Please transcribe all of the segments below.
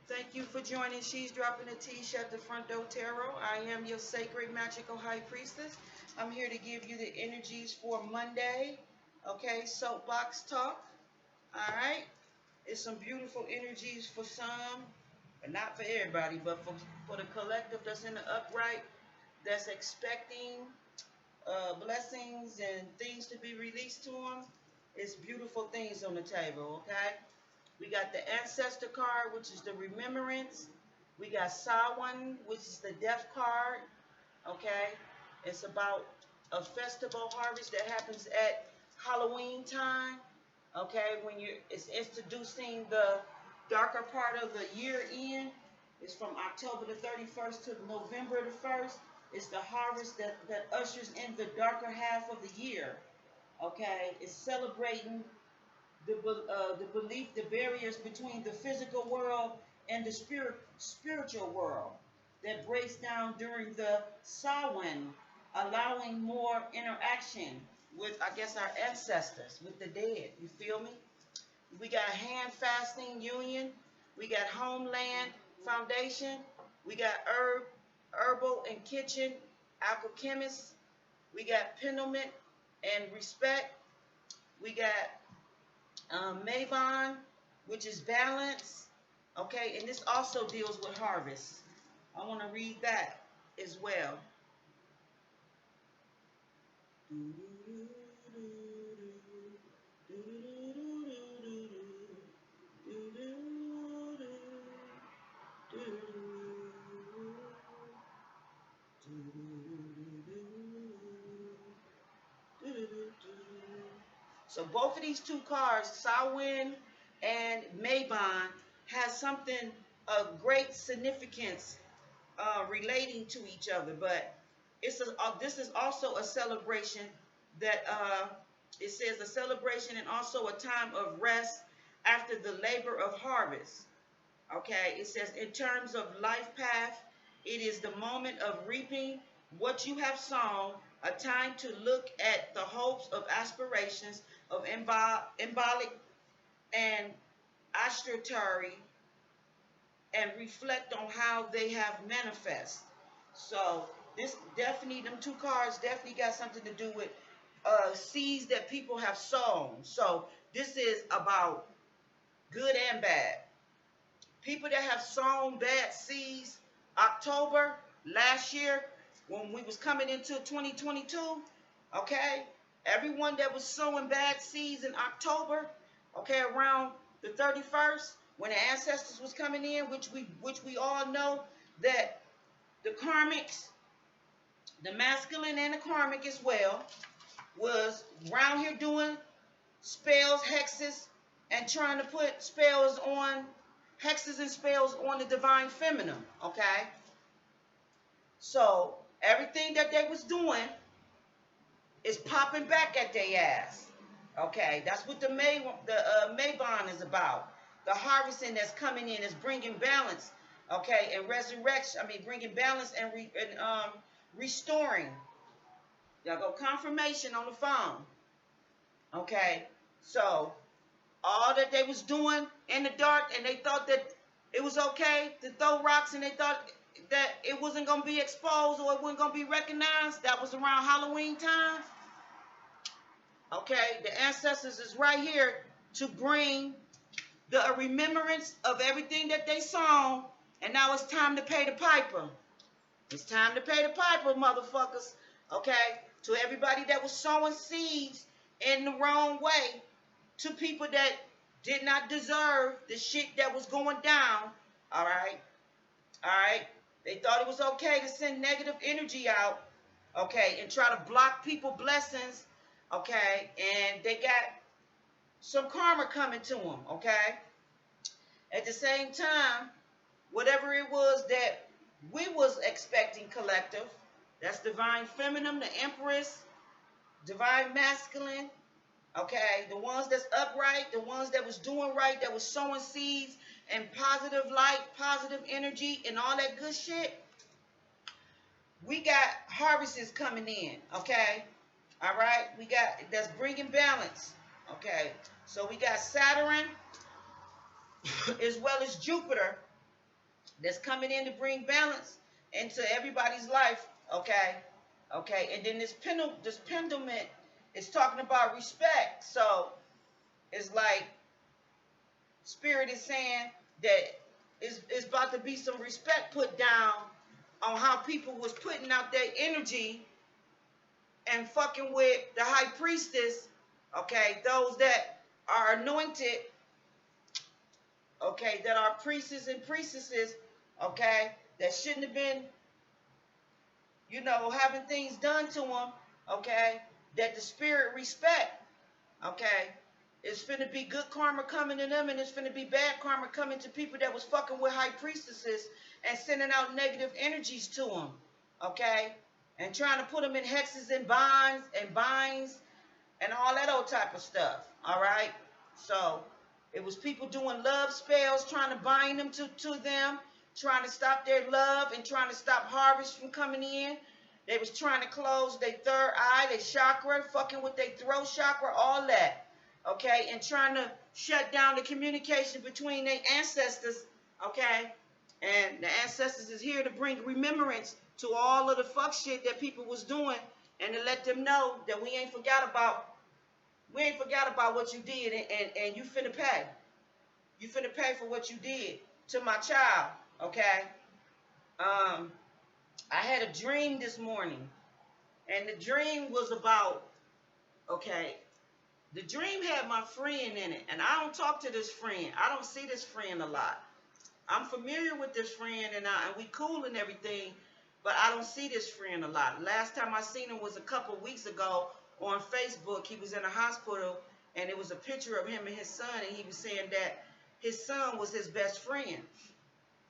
Thank you for joining She's Dropping the Tea, Shut the Front Door Tarot. I am your sacred magical high priestess. I'm here to give you the energies for Monday. Okay, soapbox talk. All right. It's some beautiful energies for some, but not for everybody, but for the collective that's in the upright, that's expecting blessings and things to be released to them. It's beautiful things on the table, okay? We got the ancestor card, which is the remembrance. We got Samhain, which is the death card. Okay, it's about a festival harvest that happens at Halloween time. Okay, when it's introducing the darker part of the year in. It's from October the 31st to November the 1st. It's the harvest that ushers in the darker half of the year. Okay, it's celebrating the belief, the barriers between the physical world and the spiritual world that breaks down during the Samhain, allowing more interaction with, I guess, our ancestors, with the dead. You feel me? We got hand fasting union. We got homeland foundation. We got herbal and kitchen alchemists. We got pendulum and respect. We got Mavon, which is balance. Okay, and this also deals with harvest. I want to read that as well. So both of these two cards, Samhain and Mabon, has something of great significance relating to each other. But this is also a celebration that it says a celebration and also a time of rest after the labor of harvest. Okay, it says in terms of life path, it is the moment of reaping what you have sown, a time to look at the hopes of aspirations of embolic and astratory and reflect on how they have manifest. So this definitely, them two cards definitely got something to do with seeds that people have sown. So this is about good and bad. People that have sown bad seeds October last year when we was coming into 2022, okay? Everyone that was sowing bad seeds in October, okay, around the 31st, when the ancestors was coming in, which we all know that the karmics, the masculine and the karmic as well, was around here doing spells, hexes, and trying to put spells on, hexes and spells on the divine feminine, okay? So everything that they was doing is popping back at their ass, okay? That's what the Mabon is about. The harvesting that's coming in is bringing balance, okay, and resurrection. I mean, bringing balance and restoring. Y'all go confirmation on the phone, okay? So all that they was doing in the dark, and they thought that it was okay to throw rocks, and they thought that it wasn't going to be exposed or it wasn't going to be recognized. That was around Halloween time. Okay, the ancestors is right here to bring the remembrance of everything that they saw, and now it's time to pay the piper. It's time to pay the piper, motherfuckers. Okay, to everybody that was sowing seeds in the wrong way, to people that did not deserve the shit that was going down. All right, all right. They thought it was okay to send negative energy out, okay, and try to block people blessings, okay, and they got some karma coming to them, okay. At the same time, whatever it was that we was expecting collective, that's divine feminine, the empress, divine masculine, okay, the ones that's upright, the ones that was doing right, that was sowing seeds and positive light, positive energy, and all that good shit. We got harvests coming in, okay? All right, we got, that's bringing balance, okay? So we got Saturn as well as Jupiter, that's coming in to bring balance into everybody's life. Okay, okay, and then this pendulum is talking about respect. So it's like Spirit is saying that it's about to be some respect put down on how people was putting out their energy and fucking with the high priestess, okay, those that are anointed, okay, that are priests and priestesses, okay, that shouldn't have been, having things done to them, okay, that the spirit respect, okay. It's finna be good karma coming to them, and it's finna be bad karma coming to people that was fucking with high priestesses and sending out negative energies to them, okay, and trying to put them in hexes and binds and all that old type of stuff. All right. So it was people doing love spells, trying to bind them to them, trying to stop their love and trying to stop harvest from coming in. They was trying to close their third eye, their chakra, fucking with their throat chakra, all that. Okay, and trying to shut down the communication between their ancestors. Okay, and the ancestors is here to bring remembrance to all of the fuck shit that people was doing, and to let them know that we ain't forgot about what you did, and you finna pay. You finna pay for what you did to my child. Okay. I had a dream this morning, and the dream was about, okay, the dream had my friend in it, and I don't talk to this friend. I don't see this friend a lot. I'm familiar with this friend, and we cool and everything, but I don't see this friend a lot. Last time I seen him was a couple weeks ago on Facebook. He was in a hospital, and it was a picture of him and his son, and he was saying that his son was his best friend.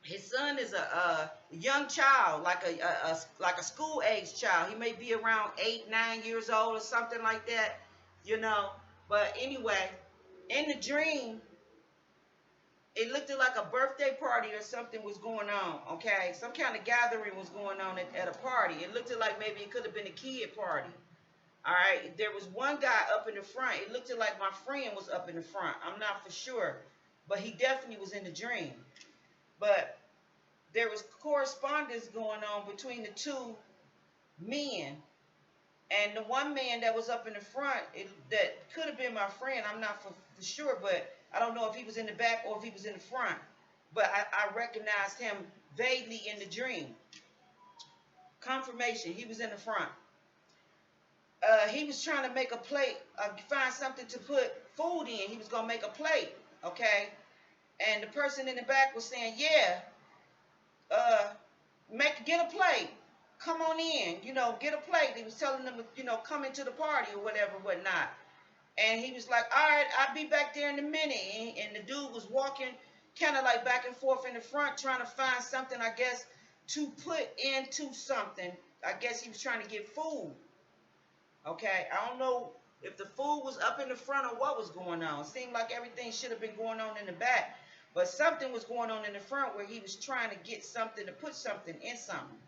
His son is a young child, like a school age child. He may be around 8, 9 years old or something like that, But anyway, in the dream, it looked like a birthday party or something was going on, okay? Some kind of gathering was going on at a party. It looked like maybe it could have been a kid party, all right? There was one guy up in the front. It looked like my friend was up in the front. I'm not for sure, but he definitely was in the dream. But there was correspondence going on between the two men. And the one man that was up in the front, that could have been my friend, I'm not for sure, but I don't know if he was in the back or if he was in the front. But I recognized him vaguely in the dream. Confirmation, he was in the front. He was trying to make a plate, find something to put food in. He was going to make a plate, okay? And the person in the back was saying, yeah, get a plate. Come on in, get a plate. He was telling them, come into the party or whatnot. And he was like, all right, I'll be back there in a minute. And the dude was walking kind of like back and forth in the front, trying to find something, I guess, to put into something. I guess he was trying to get food. Okay, I don't know if the food was up in the front or what was going on. It seemed like everything should have been going on in the back. But something was going on in the front where he was trying to get something, to put something in something.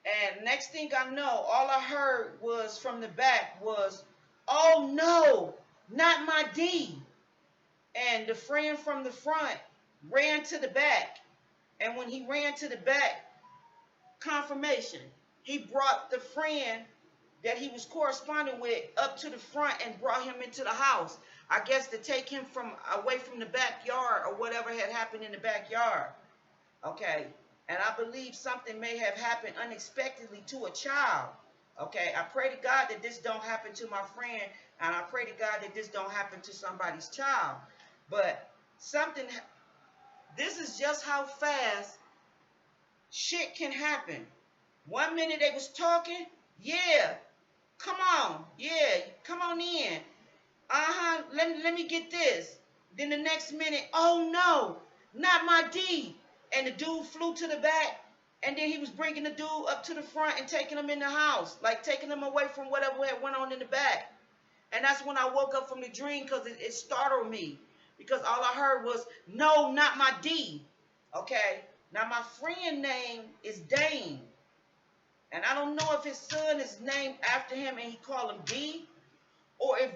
And next thing I know, all I heard was from the back was, oh no, not my D. And the friend from the front ran to the back. And when he ran to the back, confirmation, he brought the friend that he was corresponding with up to the front and brought him into the house. I guess to take him away from the backyard or whatever had happened in the backyard. Okay. And I believe something may have happened unexpectedly to a child. Okay, I pray to God that this don't happen to my friend, and I pray to God that this don't happen to somebody's child. But this is just how fast shit can happen. 1 minute they was talking, yeah, come on, yeah, come on in. Let me get this. Then the next minute, oh no, not my D. And the dude flew to the back, and then he was bringing the dude up to the front and taking him in the house, like taking him away from whatever had went on in the back. And that's when I woke up from the dream, because it startled me, because all I heard was, no, not my D. Okay, now my friend name is Dane, and I don't know if his son is named after him and he called him D, or if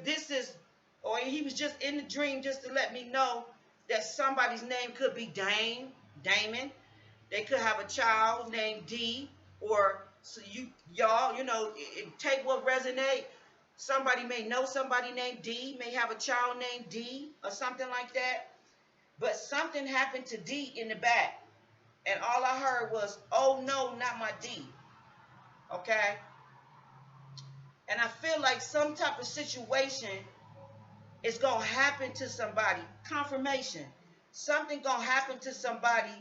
or he was just in the dream just to let me know that somebody's name could be Dane, Damon. They could have a child named D, or so y'all, take what resonate. Somebody may know somebody named D, may have a child named D or something like that. But something happened to D in the back. And all I heard was, oh no, not my D. Okay? And I feel like some type of situation is going to happen to somebody. Confirmation. Something going to happen to somebody,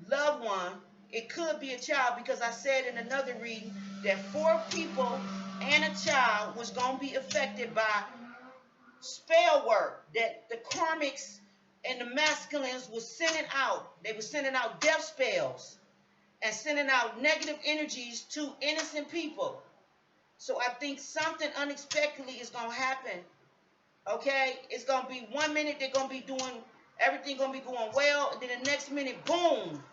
loved one. It could be a child, because I said in another reading that 4 people and a child was going to be affected by spell work that the karmics and the masculines was sending out. They were sending out death spells and sending out negative energies to innocent people. So I think something unexpectedly is going to happen. Okay? It's going to be 1 minute they're going to be doing, everything going to be going well, and then the next minute, boom,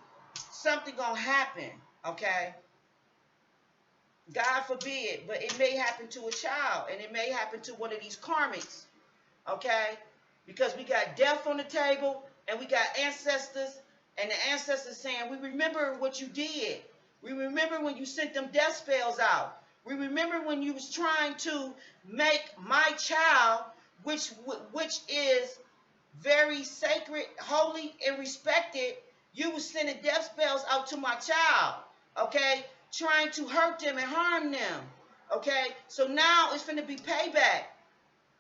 something going to happen. Okay? God forbid, but it may happen to a child, and it may happen to one of these karmics. Okay? Because we got death on the table, and we got ancestors, and the ancestors saying, we remember what you did. We remember when you sent them death spells out. We remember when you was trying to make my child, which is very sacred, holy, and respected, you was sending death spells out to my child, okay? Trying to hurt them and harm them, okay? So now it's going to be payback,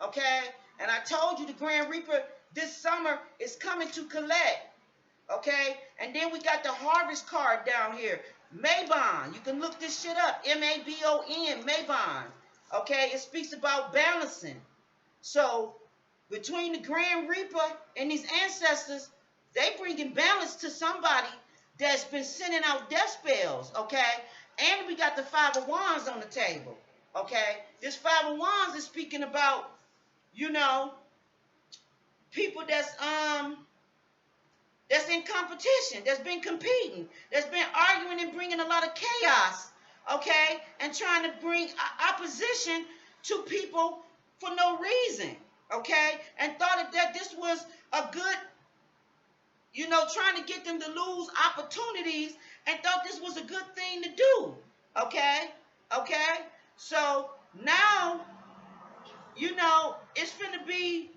okay? And I told you the Grand Reaper this summer is coming to collect, okay? And then we got the harvest card down here. Mabon. You can look this shit up. M-A-B-O-N, Mabon. Okay? It speaks about balancing. So, between the Grand Reaper and these ancestors, they bringing balance to somebody that's been sending out death spells, okay? And we got the Five of Wands on the table, okay? This Five of Wands is speaking about, people that's in competition, that's been competing, that's been arguing and bringing a lot of chaos, okay, and trying to bring opposition to people for no reason, okay, and thought that this was a good, trying to get them to lose opportunities, and thought this was a good thing to do, okay, so now, it's going to be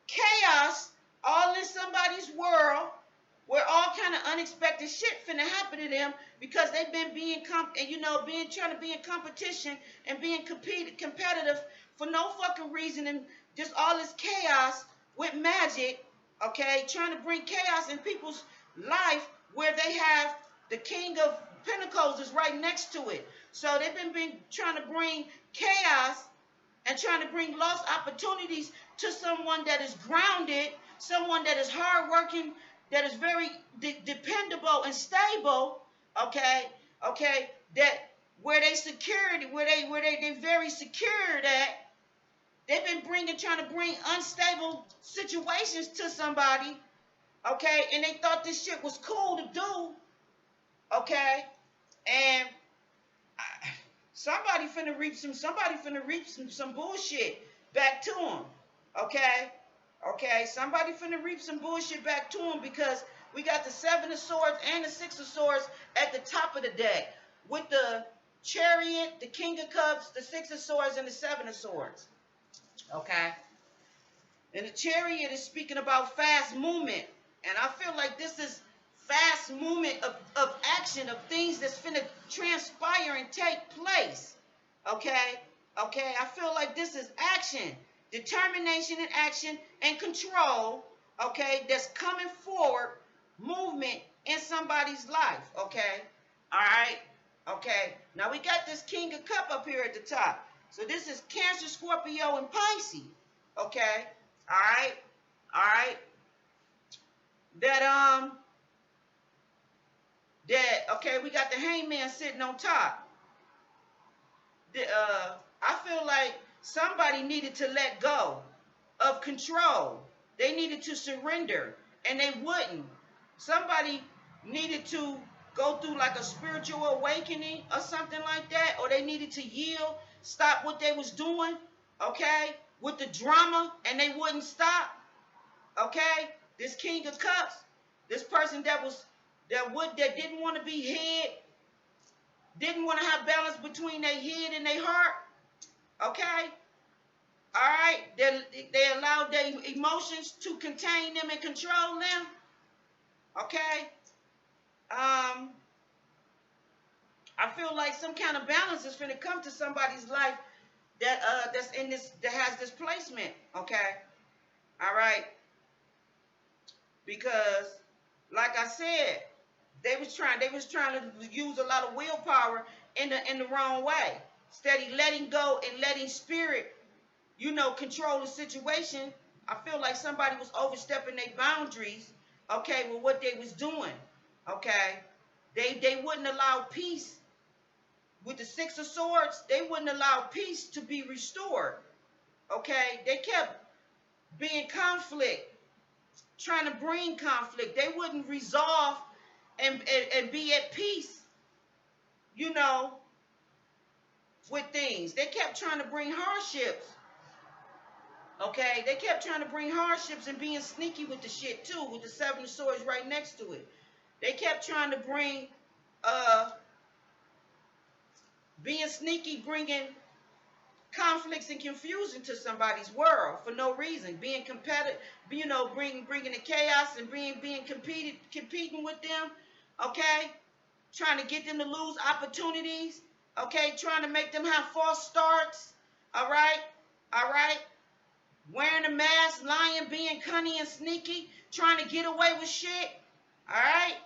chaos all in somebody's world, where all kind of unexpected shit finna happen to them, because they've been trying to be in competition and being competitive for no fucking reason, and just all this chaos with magic, okay, trying to bring chaos in people's life, where they have the King of Pentacles is right next to it. So they've been trying to bring chaos and trying to bring lost opportunities to someone that is grounded, someone that is hardworking, that is very dependable and stable, okay, that where they security, where they very secure that they've been trying to bring unstable situations to somebody, okay, and they thought this shit was cool to do, okay, and somebody finna reap some bullshit back to them, okay, somebody finna reap some bullshit back to them, because we got the Seven of Swords and the Six of Swords at the top of the deck, with the Chariot, the King of Cups, the Six of Swords, and the Seven of Swords, okay, and the Chariot is speaking about fast movement, and I feel like this is fast movement of action, of things that's finna transpire and take place, okay, I feel like this is action, determination and action and control, okay, that's coming forward, movement in somebody's life, okay, all right, okay, now we got this King of Cup up here at the top, so this is Cancer, Scorpio, and Pisces, okay, all right, okay, we got the Hangman sitting on top. I feel like somebody needed to let go of control. They needed to surrender, and they wouldn't. Somebody needed to go through like a spiritual awakening or something like that, or they needed to yield, stop what they was doing, okay, with the drama, and they wouldn't stop, okay? This King of Cups, This person that didn't want to be head, didn't want to have balance between their head and their heart. Okay? All right? They allowed their emotions to contain them and control them. Okay? I feel like some kind of balance is finna come to somebody's life that has this placement. Okay? All right? Because, like I said, they was trying to use a lot of willpower in the wrong way. Steady letting go and letting spirit, control the situation. I feel like somebody was overstepping their boundaries, okay, with what they was doing. Okay. They wouldn't allow peace with the Six of Swords. They wouldn't allow peace to be restored. Okay. They kept being conflict, trying to bring conflict. They wouldn't resolve and be at peace, with things. They kept trying to bring hardships. Okay, they kept trying to bring hardships and being sneaky with the shit too, with the Seven of Swords right next to it. They kept trying to bring, being sneaky, bringing conflicts and confusion to somebody's world for no reason. Being competitive, bringing the chaos and being competing with them. Okay, trying to get them to lose opportunities. Okay, trying to make them have false starts. All right. Wearing a mask, lying, being cunning and sneaky, trying to get away with shit. All right.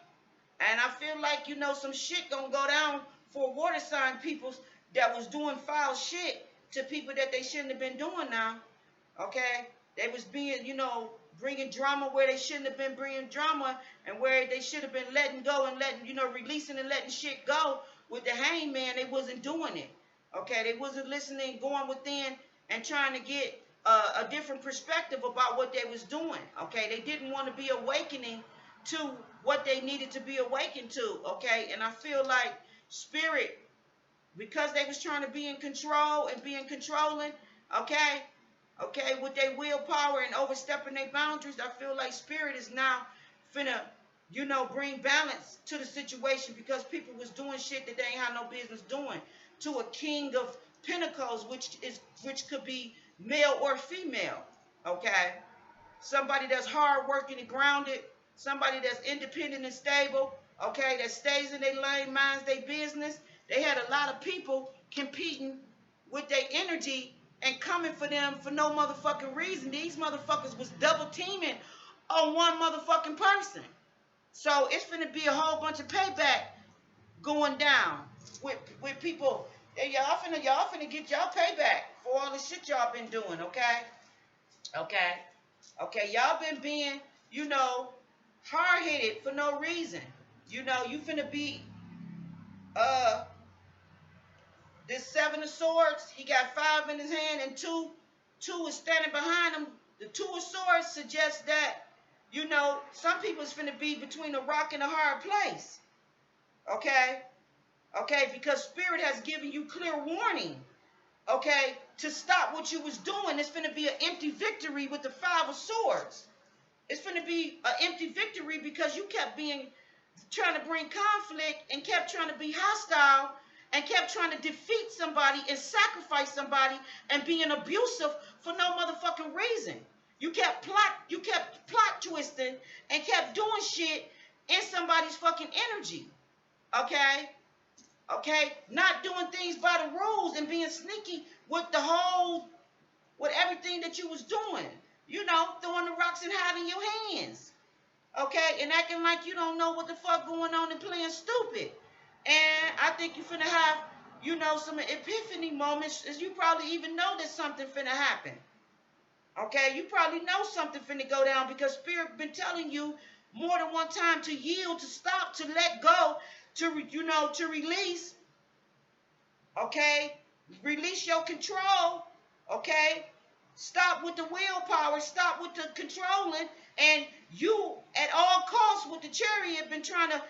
And I feel like, some shit gonna go down for water sign people that was doing foul shit to people that they shouldn't have been doing now. Okay. They was being, bringing drama where they shouldn't have been bringing drama, and where they should have been letting go and releasing and letting shit go. With the hangman, they wasn't doing it. Okay. They wasn't listening, going within and trying to get a different perspective about what they was doing. Okay. They didn't want to be awakening to what they needed to be awakened to. Okay. And I feel like spirit, because they was trying to be in control and being controlling, okay, with their willpower and overstepping their boundaries, I feel like spirit is now finna, bring balance to the situation, because people was doing shit that they ain't had no business doing to a King of Pentacles, which could be male or female. Okay, somebody that's hard working and grounded, somebody that's independent and stable. Okay, that stays in their lane, minds their business. They had a lot of people competing with their energy and coming for them for no motherfucking reason. These motherfuckers was double teaming on one motherfucking person. So it's finna be a whole bunch of payback going down with people. Y'all finna get y'all payback for all the shit y'all been doing. Okay. Y'all been being, hard-headed for no reason. You finna be, this Seven of Swords, he got 5 in his hand and two is standing behind him. The Two of Swords suggests that, some people's finna be between a rock and a hard place. Okay? Okay, because Spirit has given you clear warning, okay, to stop what you was doing. It's finna be an empty victory with the 5 of Swords. It's finna be an empty victory because you kept trying to bring conflict and kept trying to be hostile and kept trying to defeat somebody and sacrifice somebody and being abusive for no motherfucking reason. You kept plot twisting and kept doing shit in somebody's fucking energy. Okay? Not doing things by the rules and being sneaky with with everything that you was doing. Throwing the rocks and hiding your hands. Okay? And acting like you don't know what the fuck going on and playing stupid. And I think you finna have, some epiphany moments, as you probably even know that something finna happen. Okay? You probably know something finna go down because Spirit been telling you more than one time to yield, to stop, to let go, to release. Okay? Release your control. Okay? Stop with the willpower. Stop with the controlling. And you, at all costs, with the Chariot, been trying to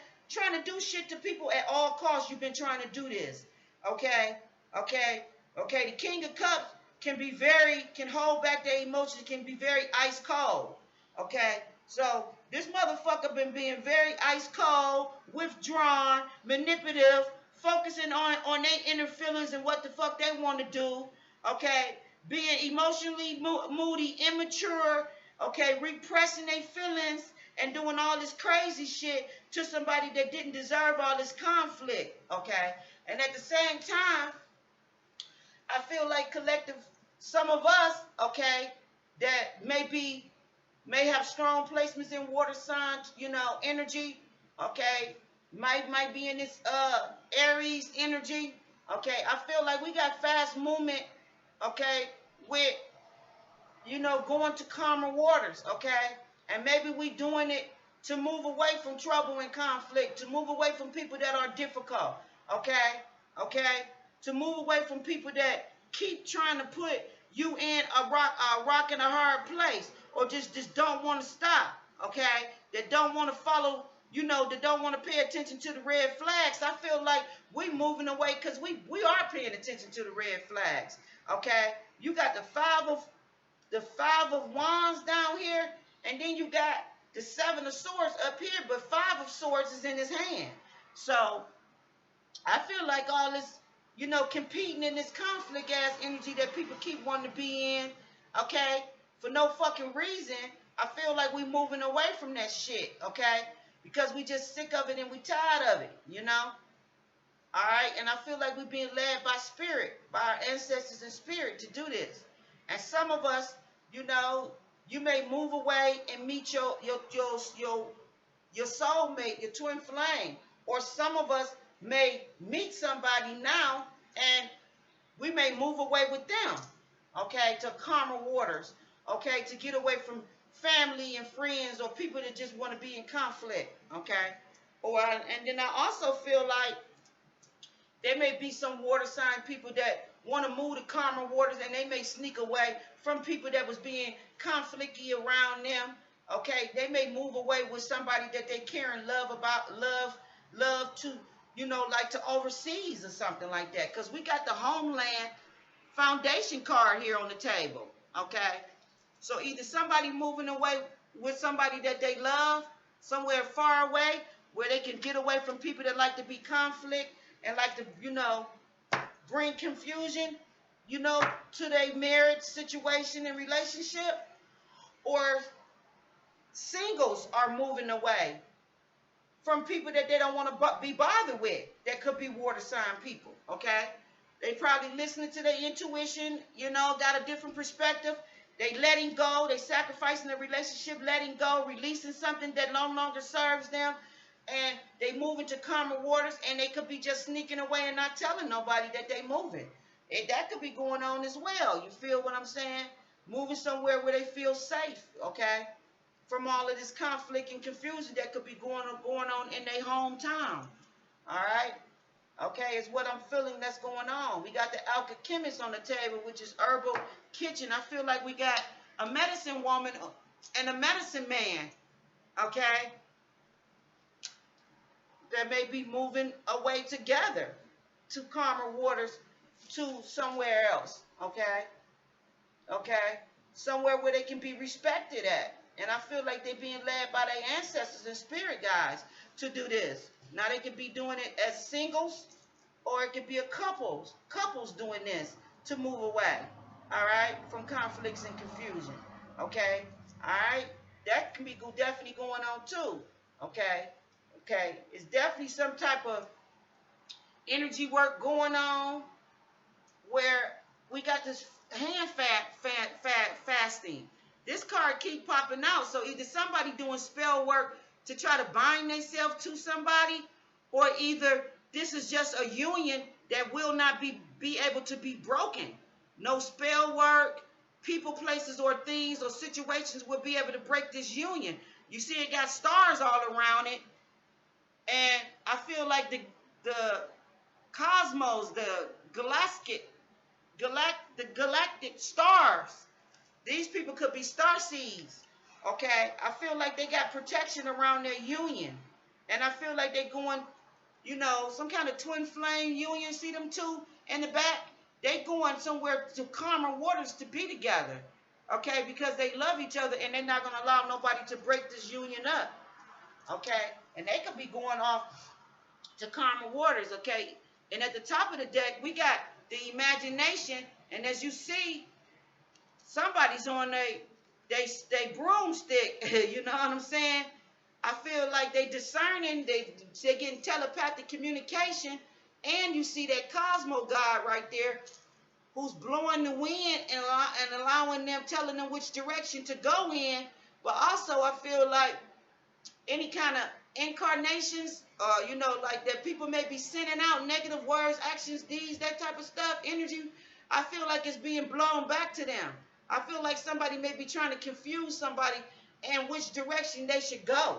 do shit to people at all costs. You've been trying to do this. Okay? The King of Cups can hold back their emotions, can be very ice cold. Okay? So This motherfucker been being very ice cold, withdrawn, manipulative, focusing on their inner feelings and what the fuck they want to do. Okay, being emotionally moody, immature. Okay, repressing their feelings and doing all this crazy shit to somebody that didn't deserve all this conflict. Okay, and at the same time, I feel like collective, some of us, okay, that may have strong placements in water signs, energy, okay, might be in this Aries energy, okay. I feel like we got fast movement, okay, with going to calmer waters, okay, and maybe we doing it to move away from trouble and conflict, to move away from people that are difficult, okay, okay, to move away from people that keep trying to put you in a rock in a hard place, or just don't want to stop, okay, that don't want to follow, that don't want to pay attention to the red flags. I feel like we moving away because we are paying attention to the red flags, okay. You got the five of wands down here, and then you got the seven of swords up here, but five of swords is in his hand. So I feel like all this, competing in this conflict ass energy that people keep wanting to be in, okay, for no fucking reason. I feel like we moving away from that shit, okay, because we just sick of it and we tired of it, all right. And I feel like we're being led by spirit, by our ancestors in spirit to do this. And some of us, you may move away and meet your soulmate, your twin flame, or some of us may meet somebody now and we may move away with them, okay, to calmer waters, okay, to get away from family and friends or people that just want to be in conflict, okay. And then I also feel like there may be some water sign people that want to move to calmer waters, and they may sneak away from people that was being conflicty around them. Okay, they may move away with somebody that they care and love about, love to, like to overseas or something like that. Because we got the Homeland Foundation card here on the table. Okay, so either somebody moving away with somebody that they love somewhere far away, where they can get away from people that like to be conflict and like to, bring confusion, to their marriage situation and relationship, or singles are moving away from people that they don't want to be bothered with. That could be water sign people, okay? They probably listening to their intuition, got a different perspective. They letting go, they sacrificing the relationship, letting go, releasing something that no longer serves them. And they move into calmer waters, and they could be just sneaking away and not telling nobody that they moving. And that could be going on as well. You feel what I'm saying? Moving somewhere where they feel safe, okay? From all of this conflict and confusion that could be going on in their hometown. All right? Okay, it's what I'm feeling that's going on. We got the alchemist on the table, which is herbal kitchen. I feel like we got a medicine woman and a medicine man, okay, that may be moving away together to calmer waters, to somewhere else, okay? Okay? Somewhere where they can be respected at. And I feel like they're being led by their ancestors and spirit guides to do this. Now they could be doing it as singles, or it could be a couples doing this to move away, all right, from conflicts and confusion, okay? All right? That can be definitely going on too, okay? Okay, it's definitely some type of energy work going on where we got this hand fasting. This card keep popping out. So either somebody doing spell work to try to bind themselves to somebody, or either this is just a union that will not be able to be broken. No spell work, people, places, or things or situations will be able to break this union. You see it got stars all around it. And I feel like the cosmos, the galactic stars, these people could be star seeds, okay? I feel like they got protection around their union. And I feel like they're going, some kind of twin flame union. See them two in the back? They going somewhere to calmer waters to be together. okay, because they love each other and they're not going to allow nobody to break this union up, okay? And they could be going off to calmer waters, okay? And at the top of the deck, we got the imagination, and as you see, somebody's on they broomstick, you know what I'm saying? I feel like they discerning, they getting telepathic communication, and you see that Cosmo God right there who's blowing the wind and allowing them, telling them which direction to go in. But also I feel like any kind of incarnations, you know, like that people may be sending out negative words, actions, deeds, that type of stuff, energy, I feel like it's being blown back to them. I feel like somebody may be trying to confuse somebody and which direction they should go.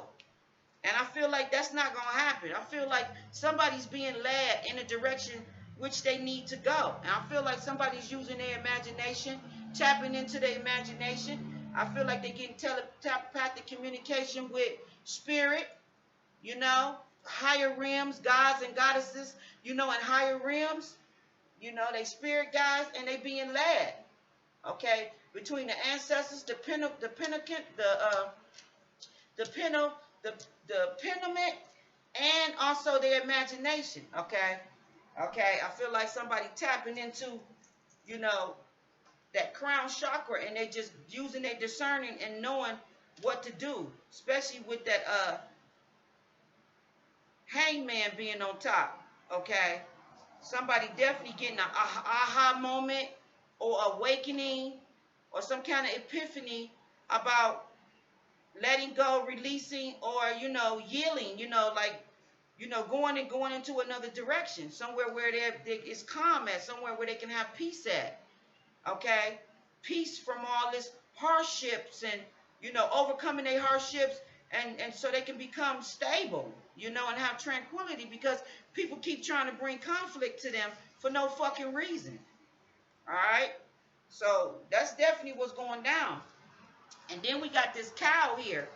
And I feel like that's not going to happen. I feel like somebody's being led in a direction which they need to go. And I feel like somebody's using their imagination, tapping into their imagination. I feel like they're getting telepathic communication with spirit, you know, higher realms, gods and goddesses, you know, in higher realms, you know, they spirit guys, and they being led, okay, between the ancestors, the pendulum, and also their imagination, okay? Okay, I feel like somebody tapping into, you know, that crown chakra, and they just using their discerning and knowing what to do, especially with that hangman being on top, okay? Somebody definitely getting an aha moment or awakening or some kind of epiphany about letting go, releasing, or, you know, yielding, you know, like, you know, going into another direction, somewhere where it's calm at, somewhere where they can have peace at, okay? Peace from all this hardships and, you know, overcoming their hardships, and so they can become stable, you know, and have tranquility, because people keep trying to bring conflict to them for no fucking reason, all right? So that's definitely what's going down. And then we got this cow here.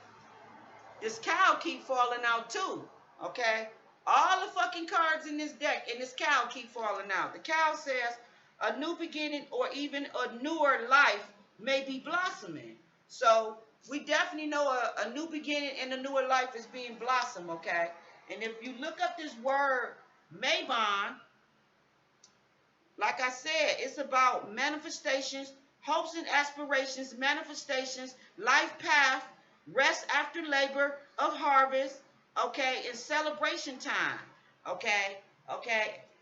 This cow keep falling out too, okay? All the fucking cards in this deck and this cow keep falling out. The cow says a new beginning or even a newer life may be blossoming. So we definitely know a new beginning and a newer life is being blossomed, okay? And if you look up this word, Mabon, like I said, it's about manifestations, hopes and aspirations, manifestations, life path, rest after labor of harvest, okay, and celebration time, okay,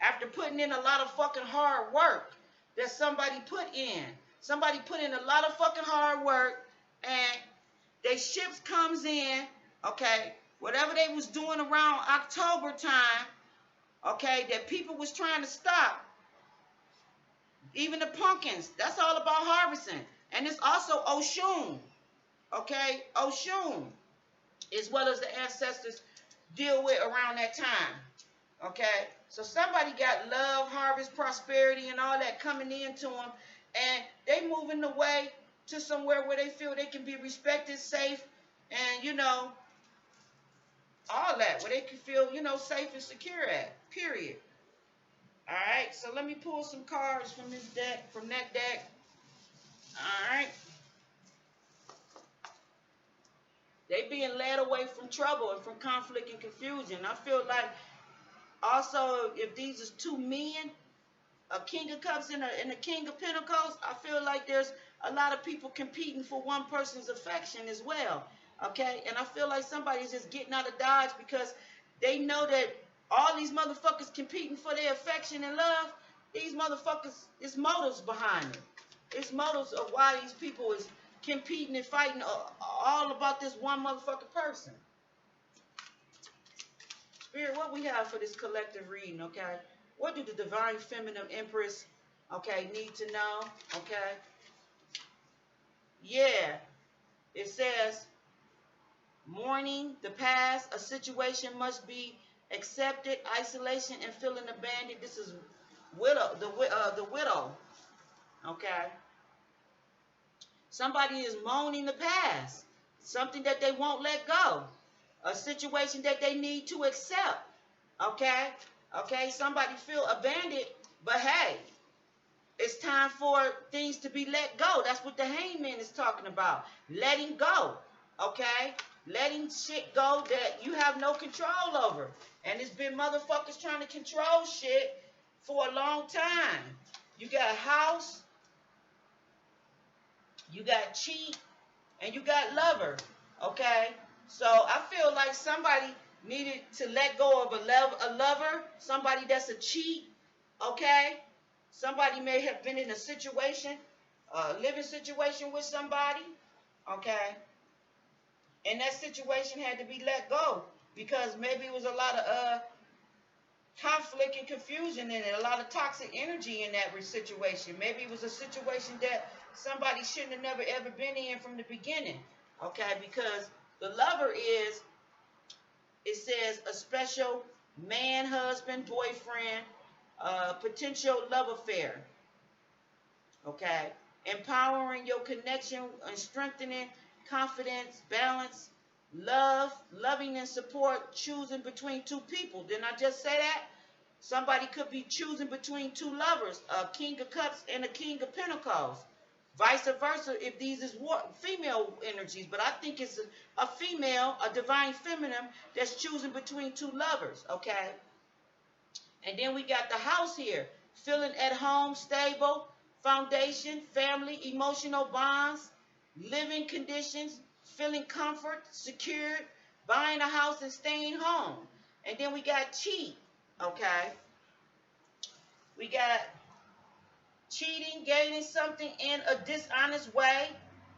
after putting in a lot of fucking hard work that somebody put in. Somebody put in a lot of fucking hard work, and they ships comes in, okay, whatever they was doing around October time, okay, that people was trying to stop. Even the pumpkins, that's all about harvesting. And it's also Oshun, okay? Oshun is what as the ancestors deal with around that time, okay? So somebody got love, harvest, prosperity, and all that coming into them, and they moving the way to somewhere where they feel they can be respected, safe, and, you know, all that, where they can feel, you know, safe and secure at, period. All right, so let me pull some cards from this deck, from that deck. All right. They being led away from trouble and from conflict and confusion. I feel like also if these is two men, a King of Cups and a King of Pentacles, I feel like there's a lot of people competing for one person's affection as well. Okay, and I feel like somebody's just getting out of Dodge because they know that all these motherfuckers competing for their affection and love, these motherfuckers, it's motives behind it. It's motives of why these people is competing and fighting all about this one motherfucking person. Spirit, what we have for this collective reading, okay? What do the Divine Feminine Empress, okay, need to know, okay? Yeah, it says, mourning the past, a situation must be accepted, isolation and feeling abandoned. This is the widow, okay? Somebody is mourning the past, something that they won't let go, a situation that they need to accept, okay? Okay, somebody feel abandoned, but hey, It's time for things to be let go. That's what the hangman is talking about. Letting go. Okay? Letting shit go that you have no control over. And it's been motherfuckers trying to control shit for a long time. You got house, you got cheat, and you got lover. Okay? So I feel like somebody needed to let go of a lover, somebody that's a cheat. Okay? Somebody may have been in a situation, a living situation with somebody. Okay? And that situation had to be let go because maybe it was a lot of conflict and confusion in it, a lot of toxic energy in that situation. Maybe it was a situation that somebody shouldn't have never ever been in from the beginning. Okay, because the lover is, it says, a special man, husband, boyfriend, potential love affair. Okay, empowering your connection and strengthening confidence, balance, love, loving and support, choosing between two people. Didn't I just say that? Somebody could be choosing between two lovers, a king of cups and a king of pentacles. Vice versa if these is female energies. But I think it's a female, a divine feminine, that's choosing between two lovers, okay? And then we got the house here. Feeling at home, stable, foundation, family, emotional bonds, living conditions, feeling comfort, secured, buying a house and staying home. And then we got cheat, okay? We got cheating, gaining something in a dishonest way,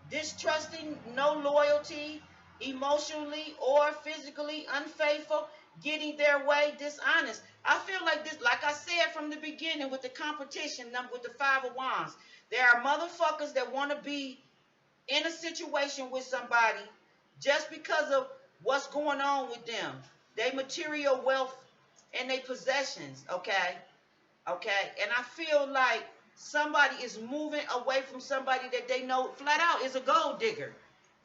distrusting, no loyalty, emotionally or physically unfaithful, getting their way, dishonest. I feel like this, like I said from the beginning with the competition, with the Five of Wands, there are motherfuckers that want to be in a situation with somebody just because of what's going on with them, their material wealth and their possessions, okay? Okay, and I feel like somebody is moving away from somebody that they know flat out is a gold digger.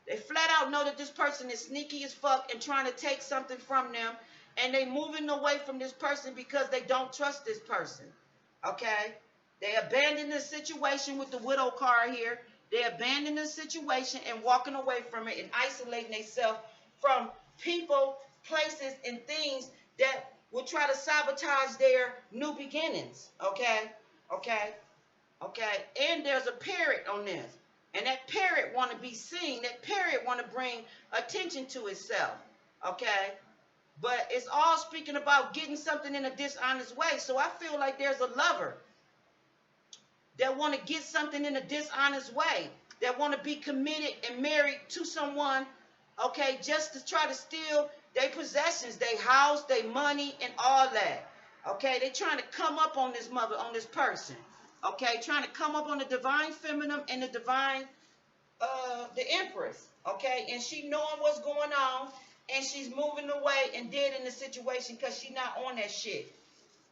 They flat out know that this person is sneaky as fuck and trying to take something from them, and they moving away from this person because they don't trust this person. Okay, they abandon the situation with the widow card here. They abandon the situation and walking away from it and isolating themselves from people, places, and things that will try to sabotage their new beginnings. Okay, okay, okay. And there's a parrot on this. And that parrot want to be seen. That parrot want to bring attention to itself. Okay? But it's all speaking about getting something in a dishonest way. So I feel like there's a lover that want to get something in a dishonest way. That want to be committed and married to someone, okay, just to try to steal their possessions, their house, their money, and all that. Okay? They trying to come up on this person. Okay, trying to come up on the divine feminine and the divine, the empress. Okay, and she knowing what's going on, and she's moving away and dead in the situation because she not on that shit.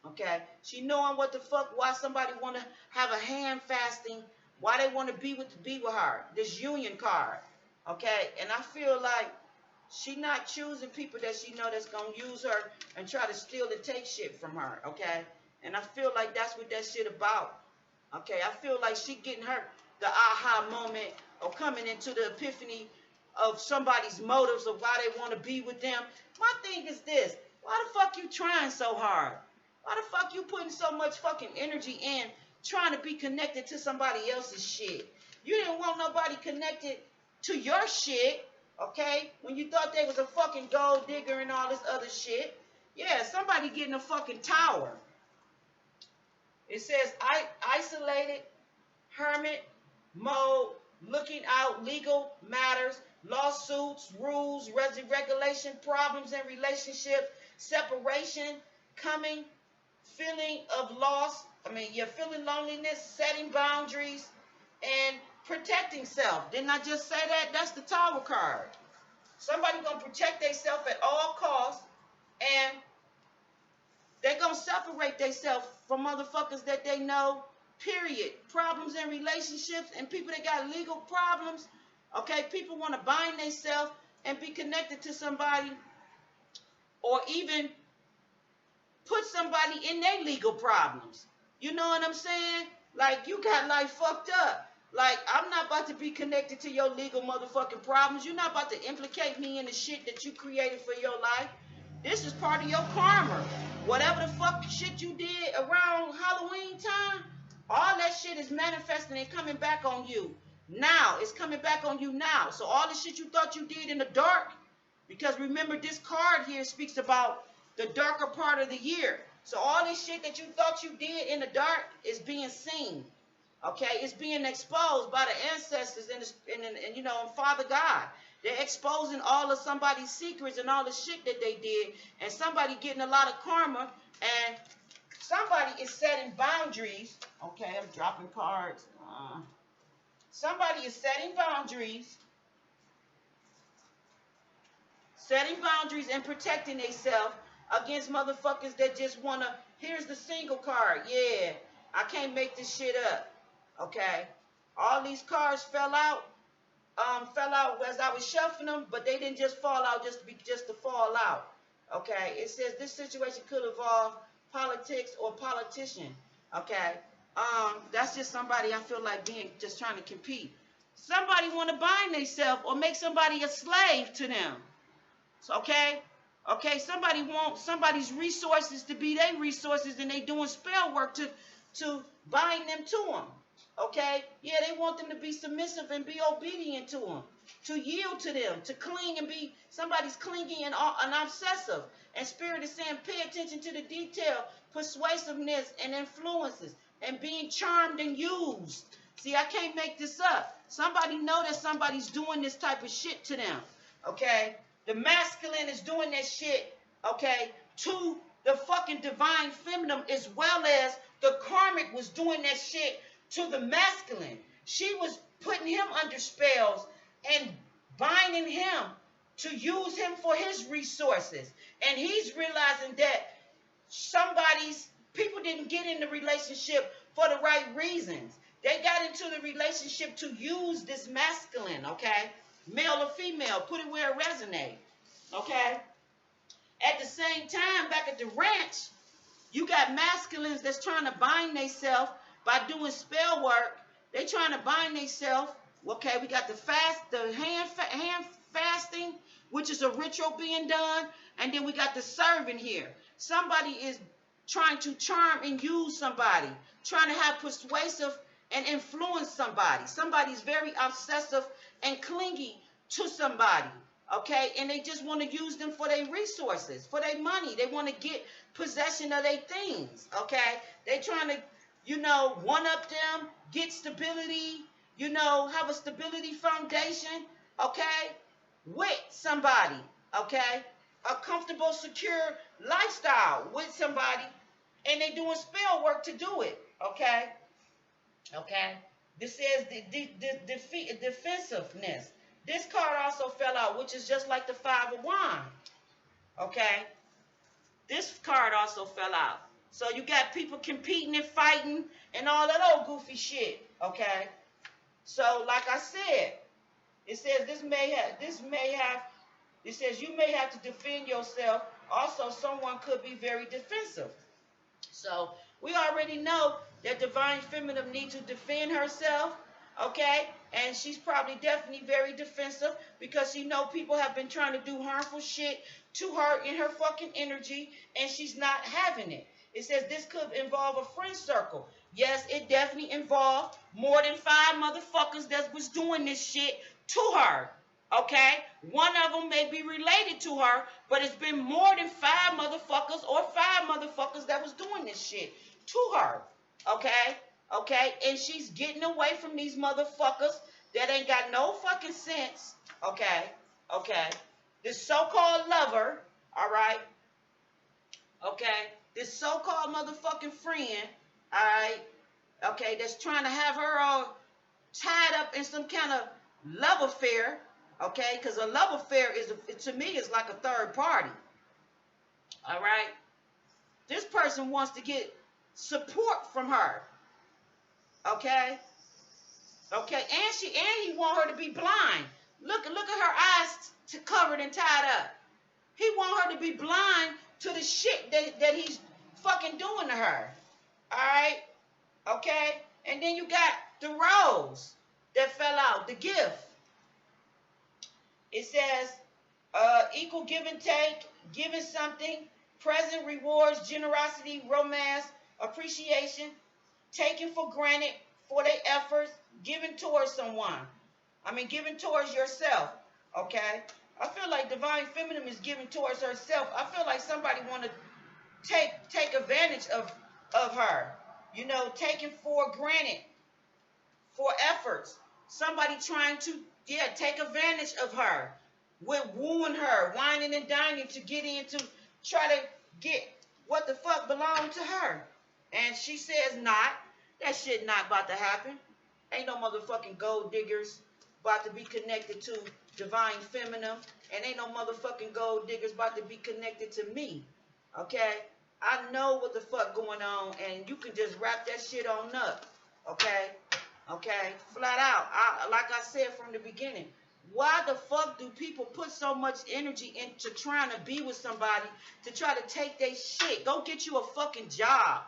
Okay, she knowing what the fuck, why somebody want to have a hand fasting, why they want to be with her. This union card. Okay, and I feel like she not choosing people that she know that's gonna use her and try to steal and take shit from her. Okay, and I feel like that's what that shit about. Okay, I feel like she getting her the aha moment of coming into the epiphany of somebody's motives of why they want to be with them. My thing is this: why the fuck you trying so hard? Why the fuck you putting so much fucking energy in trying to be connected to somebody else's shit? You didn't want nobody connected to your shit, okay? When you thought they was a fucking gold digger and all this other shit. Yeah, somebody getting a fucking tower. It says isolated, hermit, mode, looking out, legal matters, lawsuits, rules, regulation, problems in relationship, separation, coming, feeling of loss. You're feeling loneliness, setting boundaries, and protecting self. Didn't I just say that? That's the Tower card. Somebody gonna protect themselves at all costs, and they're going to separate themselves from motherfuckers that they know, period. Problems in relationships and people that got legal problems. Okay, people want to bind themselves and be connected to somebody or even put somebody in their legal problems. You know what I'm saying? Like, you got life fucked up. Like, I'm not about to be connected to your legal motherfucking problems. You're not about to implicate me in the shit that you created for your life. This is part of your karma. Whatever the fuck shit you did around Halloween time, all that shit is manifesting and coming back on you. Now, it's coming back on you now. So all the shit you thought you did in the dark, because remember, this card here speaks about the darker part of the year. So all this shit that you thought you did in the dark is being seen. Okay, it's being exposed by the ancestors and you know, and Father God. They're exposing all of somebody's secrets and all the shit that they did, and somebody getting a lot of karma, and somebody is setting boundaries. Okay, I'm dropping cards. Somebody is setting boundaries and protecting themselves against motherfuckers that just wanna. Here's the single card. Yeah, I can't make this shit up. Okay, all these cards fell out as I was shuffling them, but they didn't just fall out just to fall out. Okay, it says this situation could involve politics or politician. Okay, that's just somebody I feel like being just trying to compete. Somebody want to bind themselves or make somebody a slave to them. So, okay, somebody wants somebody's resources to be their resources, and they doing spell work to bind them to them. Okay, yeah, they want them to be submissive and be obedient to them, to yield to them, to cling and be somebody's clingy and obsessive. And Spirit is saying, pay attention to the detail, persuasiveness and influences, and being charmed and used. See, I can't make this up. Somebody know that somebody's doing this type of shit to them. Okay, the masculine is doing that shit. Okay, to the fucking divine feminine, as well as the karmic was doing that shit to the masculine. She was putting him under spells and binding him to use him for his resources. And he's realizing that people didn't get in the relationship for the right reasons. They got into the relationship to use this masculine, okay? Male or female, put it where it resonates, okay? At the same time, back at the ranch, you got masculines that's trying to bind themselves by doing spell work. They trying to bind themselves. Okay, we got the hand fasting, which is a ritual being done, and then we got the serving here. Somebody is trying to charm and use somebody, trying to have persuasive and influence somebody. Somebody's very obsessive and clingy to somebody. Okay, and they just want to use them for their resources, for their money. They want to get possession of their things. Okay, they trying to, you know, one-up them, get stability, you know, have a stability foundation, okay, with somebody, okay, a comfortable, secure lifestyle with somebody, and they doing spell work to do it, okay, This says the defensiveness. This card also fell out, which is just like the Five of Wands, okay. This card also fell out. So you got people competing and fighting and all that old goofy shit, okay? So like I said, it says it says you may have to defend yourself. Also, someone could be very defensive. So we already know that divine feminine needs to defend herself, okay? And she's probably definitely very defensive because she know people have been trying to do harmful shit to her in her fucking energy, and she's not having it. It says this could involve a friend circle. Yes, it definitely involved more than 5 motherfuckers that was doing this shit to her. Okay? One of them may be related to her, but it's been more than 5 motherfuckers or 5 motherfuckers that was doing this shit to her. Okay? Okay? And she's getting away from these motherfuckers that ain't got no fucking sense. Okay? Okay? This so-called lover, all right? Okay? This so-called motherfucking friend, all right, okay, that's trying to have her all tied up in some kind of love affair, okay, because a love affair to me, is like a third party, all right? This person wants to get support from her, okay, and he want her to be blind. Look at her eyes covered and tied up. He want her to be blind to the shit that he's fucking doing to her. All right? Okay? And then you got the rose that fell out, the gift. It says equal give and take, giving something, present rewards, generosity, romance, appreciation, taken for granted for their efforts, giving towards someone. I mean, giving towards yourself, okay? I feel like Divine Feminine is giving towards herself. I feel like somebody want to take advantage of her, you know, taking for granted for efforts. Somebody trying to, yeah, take advantage of her, with wooing her, whining and dining to get in to try to get what the fuck belonged to her. And she says not. That shit not about to happen. Ain't no motherfucking gold diggers about to be connected to Divine Feminine. And ain't no motherfucking gold diggers about to be connected to me. Okay? I know what the fuck going on, and you can just wrap that shit on up. Okay? Okay? Flat out. Like I said from the beginning, why the fuck do people put so much energy into trying to be with somebody to try to take their shit? Go get you a fucking job.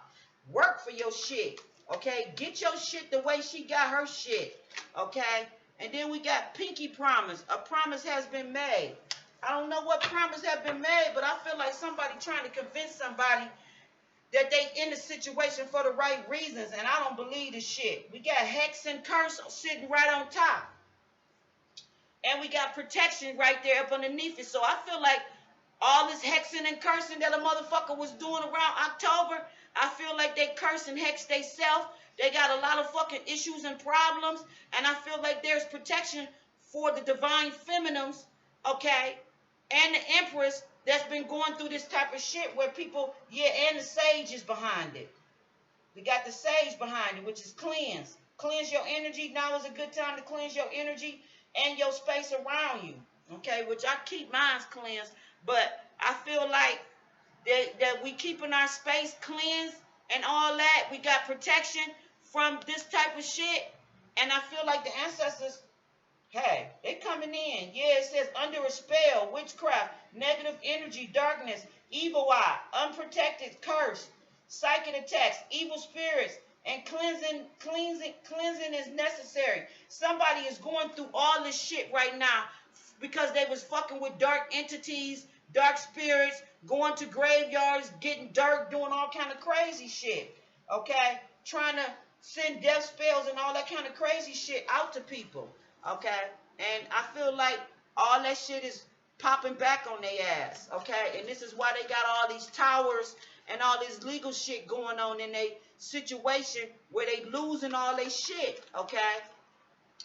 Work for your shit. Okay? Get your shit the way she got her shit. Okay? And then we got Pinky Promise. A promise has been made. I don't know what promise has been made, but I feel like somebody trying to convince somebody that they in the situation for the right reasons, and I don't believe the shit. We got Hex and Curse sitting right on top. And we got protection right there up underneath it. So I feel like all this hexing and cursing that a motherfucker was doing around October, I feel like they curse and hex they self. They got a lot of fucking issues and problems. And I feel like there's protection for the Divine Feminines, okay, and the Empress that's been going through this type of shit where people, yeah, and the Sage is behind it. We got the Sage behind it, which is cleanse. Cleanse your energy. Now is a good time to cleanse your energy and your space around you, okay, which I keep mine cleansed, but I feel like that we keeping our space cleansed and all that. We got protection from this type of shit, and I feel like the ancestors, hey, they coming in. Yeah, it says under a spell, witchcraft, negative energy, darkness, evil eye, unprotected, curse, psychic attacks, evil spirits, and cleansing is necessary. Somebody is going through all this shit right now because they was fucking with dark entities, dark spirits, going to graveyards, getting dirt, doing all kind of crazy shit. Okay? Trying to send death spells and all that kind of crazy shit out to people. Okay? And I feel like all that shit is popping back on their ass. Okay? And this is why they got all these towers and all this legal shit going on in their situation where they losing all their shit, okay?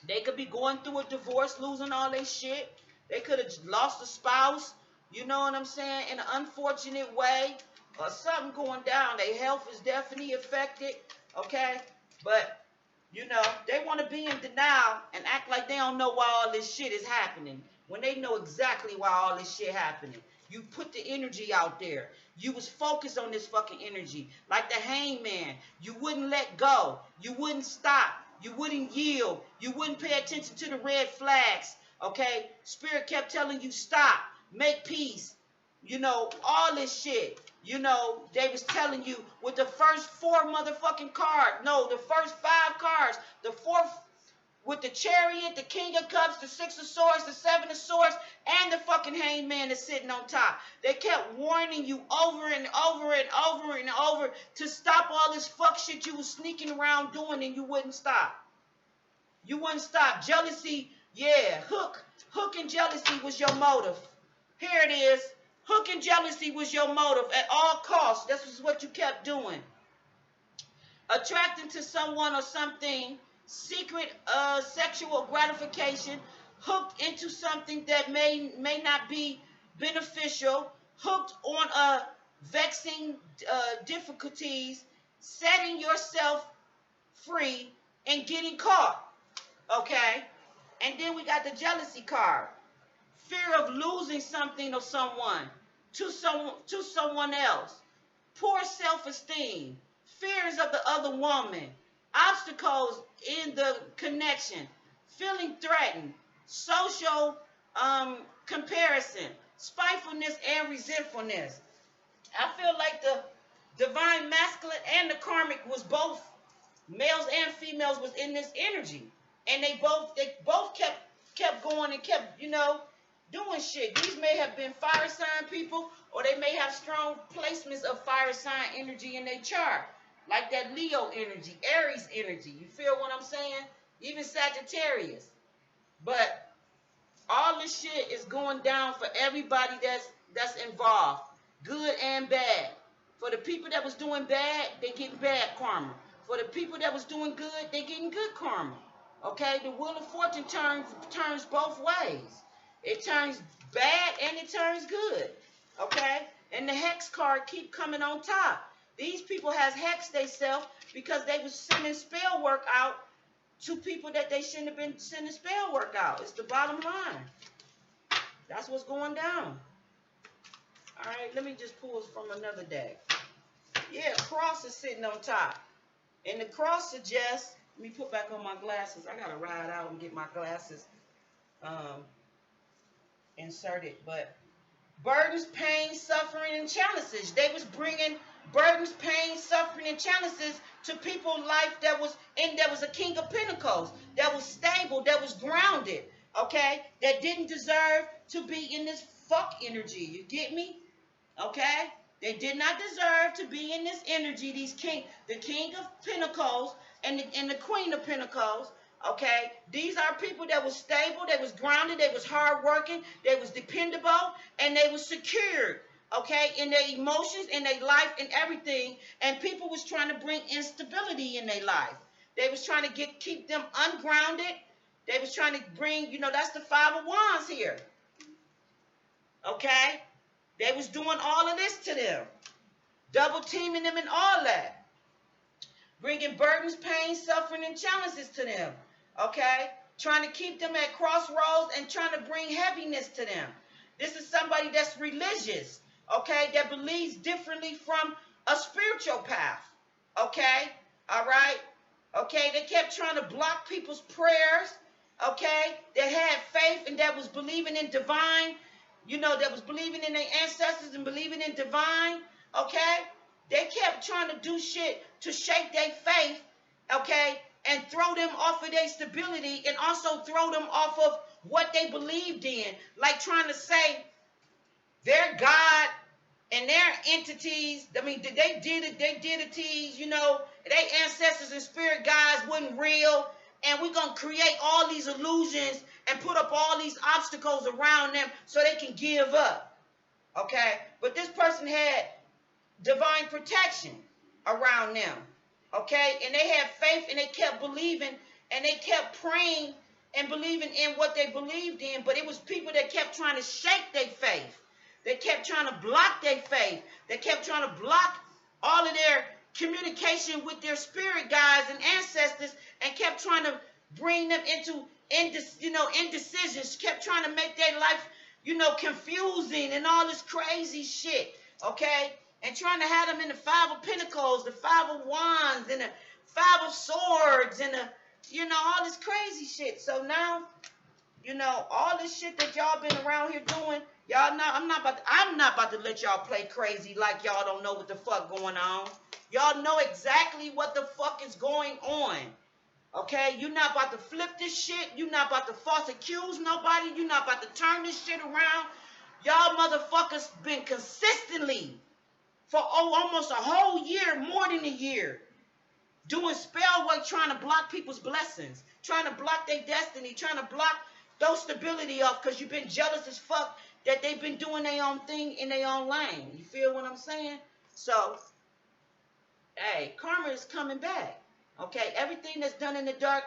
They could be going through a divorce, losing all their shit. They could have lost a spouse, you know what I'm saying, in an unfortunate way, or something going down. Their health is definitely affected, okay? But, you know, they want to be in denial and act like they don't know why all this shit is happening when they know exactly why all this shit happening. You put the energy out there. You was focused on this fucking energy. Like the hangman. You wouldn't let go. You wouldn't stop. You wouldn't yield. You wouldn't pay attention to the red flags. Okay? Spirit kept telling you stop. Make peace. You know, all this shit. You know, they was telling you with the first 4 motherfucking cards. No, the first 5 cards. The 4th with the Chariot, the King of Cups, the 6 of Swords, the 7 of Swords, and the fucking Hangman that's sitting on top. They kept warning you over and over and over and over to stop all this fuck shit you was sneaking around doing, and you wouldn't stop. You wouldn't stop. Jealousy, yeah, hook and jealousy was your motive. Here it is. Hook and jealousy was your motive at all costs. This is what you kept doing. Attracting to someone or something, secret sexual gratification, hooked into something that may not be beneficial, hooked on vexing difficulties, setting yourself free and getting caught. Okay? And then we got the jealousy card. Fear of losing something or someone to someone else. Poor self-esteem. Fears of the other woman. Obstacles in the connection. Feeling threatened. Social comparison. Spitefulness and resentfulness. I feel like the divine masculine and the karmic was both Males and females was in this energy, and they both kept going and kept, doing shit. These may have been fire sign people, or they may have strong placements of fire sign energy in their chart, like that Leo energy, Aries energy. You feel what I'm saying? Even Sagittarius. But all this shit is going down for everybody that's involved, good and bad. For the people that was doing bad, they getting bad karma. For the people that was doing good, they getting good karma. Okay, the wheel of fortune turns both ways. It turns bad and it turns good. Okay, and the hex card keep coming on top. These people has hexed themselves because they was sending spell work out to people that they shouldn't have been sending spell work out. It's the bottom line. That's what's going down. All right, let me just pull it from another deck. Yeah, cross is sitting on top. And the cross suggests, let me put back on my glasses. I got to ride out and get my glasses inserted. But burdens, pain, suffering, and challenges. They was bringing burdens, pain, suffering, and challenges to people's life that was a king of pentacles, that was stable, that was grounded, okay, that didn't deserve to be in this fuck energy. You get me? Okay? They did not deserve to be in this energy. The king of pentacles and the queen of pentacles. Okay, these are people that was stable, they was grounded, they was hardworking, they was dependable, and they was secured. Okay, in their emotions, in their life, and everything. And people was trying to bring instability in their life. They was trying to keep them ungrounded. They was trying to bring, that's the Five of Wands here. Okay, they was doing all of this to them, double teaming them and all that, bringing burdens, pain, suffering, and challenges to them. Okay, trying to keep them at crossroads and trying to bring heaviness to them. This is somebody that's religious, okay, that believes differently from a spiritual path. Okay, all right, okay, they kept trying to block people's prayers. Okay, that had faith and that was believing in divine, that was believing in their ancestors and believing in divine. Okay, they kept trying to do shit to shake their faith. Okay, and throw them off of their stability, and also throw them off of what they believed in, like trying to say their God and their entities, I mean, they deities, their ancestors and spirit guides wasn't real, and we're going to create all these illusions and put up all these obstacles around them so they can give up. Okay, but this person had divine protection around them. Okay, and they had faith and they kept believing and they kept praying and believing in what they believed in, but it was people that kept trying to shake their faith. They kept trying to block their faith. They kept trying to block all of their communication with their spirit guides and ancestors, and kept trying to bring them into indecisions, kept trying to make their life, confusing and all this crazy shit, okay? And trying to have them in the Five of Pentacles, the Five of Wands, and the Five of Swords, and all this crazy shit. So now, all this shit that y'all been around here doing, y'all know I'm not about to let y'all play crazy like y'all don't know what the fuck going on. Y'all know exactly what the fuck is going on. Okay, you're not about to flip this shit. You're not about to false accuse nobody. You're not about to turn this shit around. Y'all motherfuckers been consistently for almost a whole year, more than a year, doing spell work, trying to block people's blessings, trying to block their destiny, trying to block those stability off, because you've been jealous as fuck that they've been doing their own thing in their own lane. You feel what I'm saying? So, hey, karma is coming back. Okay, everything that's done in the dark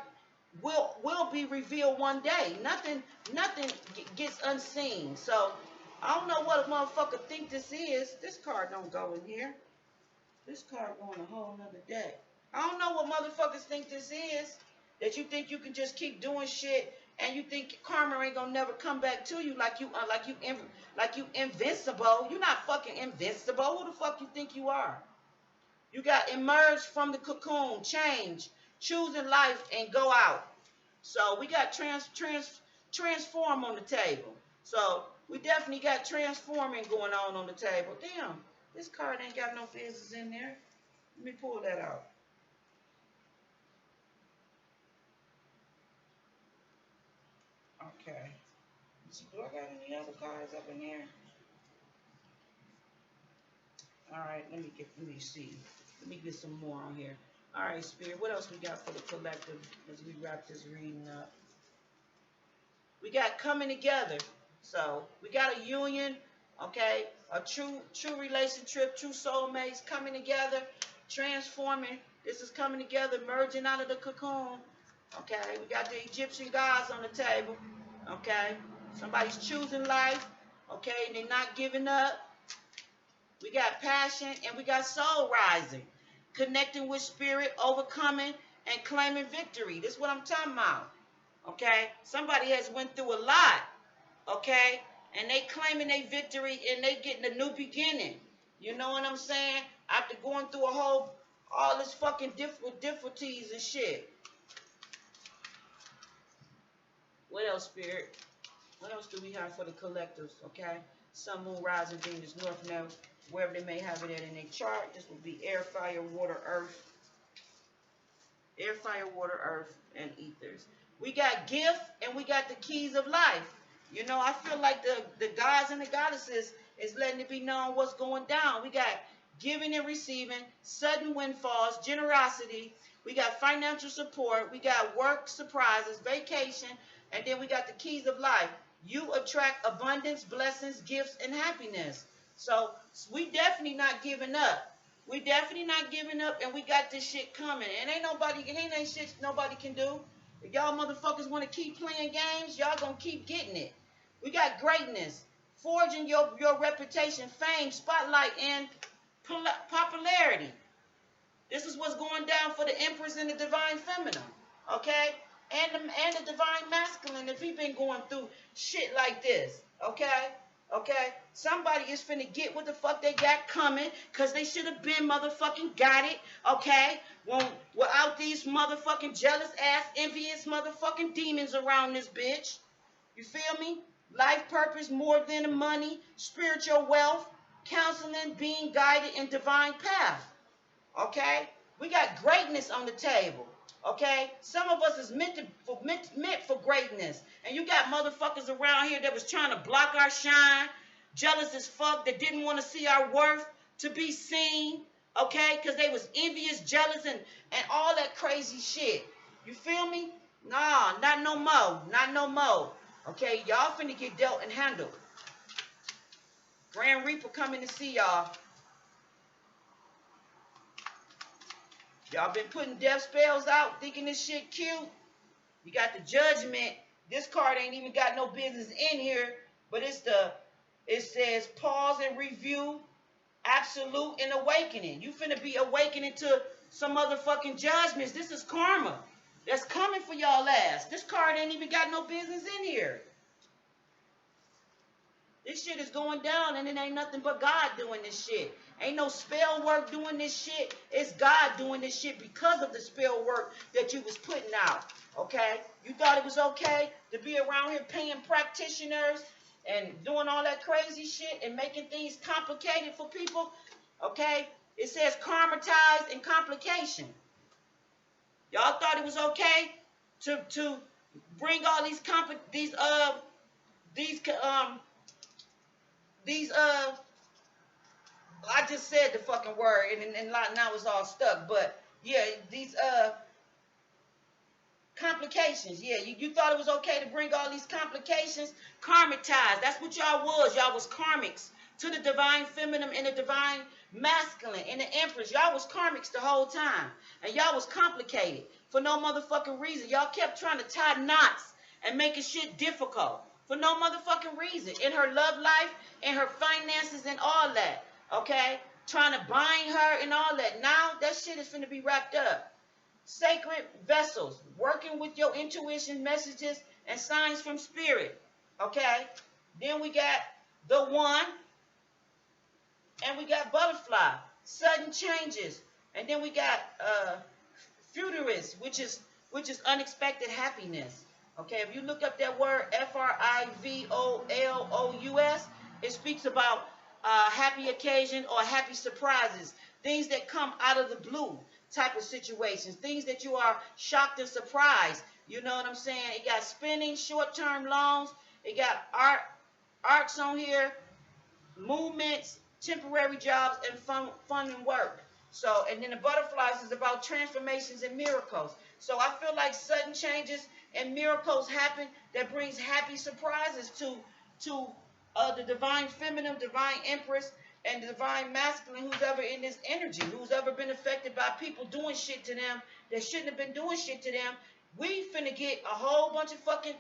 will be revealed one day. Nothing gets unseen. So I don't know what a motherfucker think this is. This card don't go in here. This card go in a whole nother deck. I don't know what motherfuckers think this is. That you think you can just keep doing shit and you think karma ain't gonna never come back to you like you invincible. You're not fucking invincible. Who the fuck you think you are? You got emerged from the cocoon, change, choosing life, and go out. So we got transform on the table. So we definitely got transforming going on the table. Damn, this card ain't got no business in there. Let me pull that out. Okay. Do I got any other cards up in here? All right, let me see. Let me get some more on here. All right, Spirit, what else we got for the collective as we wrap this reading up? We got coming together. So we got a union, okay? A true relationship, true soulmates coming together, transforming. This is coming together, merging out of the cocoon. Okay, we got the Egyptian gods on the table. Okay, somebody's choosing life. Okay, and they're not giving up. We got passion and we got soul rising, connecting with spirit, overcoming and claiming victory. This is what I'm talking about. Okay, somebody has went through a lot. Okay, and they claiming their victory and they getting a new beginning. You know what I'm saying? After going through all this fucking difficulties and shit. What else, Spirit? What else do we have for the collectives? Okay, Sun, Moon, Rising, Venus, North Node, wherever they may have it at in their chart. This will be air, fire, water, earth. Air, fire, water, earth, and ethers. We got gift and we got the keys of life. You know, I feel like the gods and the goddesses is letting it be known what's going down. We got giving and receiving, sudden windfalls, generosity. We got financial support. We got work surprises, vacation, and then we got the keys of life. You attract abundance, blessings, gifts, and happiness. So we definitely not giving up. We definitely not giving up, and we got this shit coming. And ain't shit nobody can do. If y'all motherfuckers want to keep playing games, y'all gonna keep getting it. We got greatness, forging your reputation, fame, spotlight, and popularity. This is what's going down for the Empress and the Divine Feminine, okay? And the Divine Masculine, if he been going through shit like this, okay? Okay? Somebody is finna get what the fuck they got coming, because they should have been motherfucking got it, okay? Without these motherfucking jealous ass, envious motherfucking demons around this bitch. You feel me? Life purpose more than the money, spiritual wealth, counseling, being guided in divine path. Okay? We got greatness on the table. Okay? Some of us is meant for greatness. And you got motherfuckers around here that was trying to block our shine, jealous as fuck, that didn't want to see our worth to be seen. Okay? Because they was envious, jealous, and all that crazy shit. You feel me? Nah, not no more. Not no more. Okay? Y'all finna get dealt and handled. Grand Reaper coming to see y'all. Y'all been putting death spells out, thinking this shit cute. You got the Judgment. This card ain't even got no business in here, but it says pause and review, absolute and awakening. You finna be awakening to some motherfucking judgments. This is karma that's coming for y'all ass. This card ain't even got no business in here. This shit is going down, and it ain't nothing but God doing this shit. Ain't no spell work doing this shit. It's God doing this shit because of the spell work that you was putting out, okay? You thought it was okay to be around here paying practitioners and doing all that crazy shit and making things complicated for people, okay? It says karmatized and complication. Y'all thought it was okay to bring all these I just said the fucking word and now it's all stuck, but yeah, these complications. Yeah, you thought it was okay to bring all these complications, karmatized. That's what y'all was. Y'all was karmics to the divine feminine and the divine masculine and the empress. Y'all was karmics the whole time, and y'all was complicated for no motherfucking reason. Y'all kept trying to tie knots and making shit difficult for no motherfucking reason in her love life, in her finances, and all that. Okay, trying to bind her and all that. Now that shit is finna be wrapped up. Sacred vessels, working with your intuition, messages, and signs from spirit. Okay, then we got the one, and we got butterfly, sudden changes, and then we got futurist, which is unexpected happiness. Okay, if you look up that word FRIVOLOUS, it speaks about happy occasion or happy surprises, things that come out of the blue type of situations, things that you are shocked and surprised, You know what I'm saying? It got spending, short-term loans. It got arcs on here, movements, temporary jobs, and fun and work. So, and then the butterflies is about transformations and miracles. So I feel like sudden changes and miracles happen that brings happy surprises to the divine feminine, divine empress, and the divine masculine, who's ever in this energy, who's ever been affected by people doing shit to them that shouldn't have been doing shit to them. We finna get a whole bunch of fucking,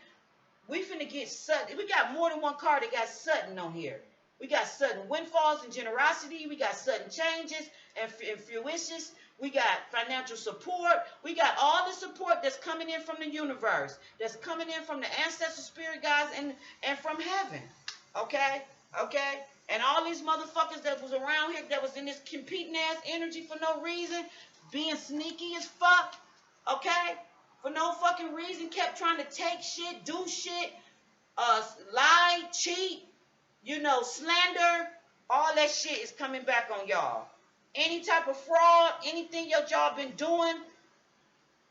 we finna get sudden. We got more than one card that got sudden on here. We got sudden windfalls and generosity. We got sudden changes and fruitions. We got financial support. We got all the support that's coming in from the universe, that's coming in from the ancestral spirit guides and from heaven. Okay? Okay? And all these motherfuckers that was around here that was in this competing ass energy for no reason, being sneaky as fuck, okay? For no fucking reason, kept trying to take shit, do shit, lie, cheat, slander. All that shit is coming back on y'all. Any type of fraud, anything y'all been doing,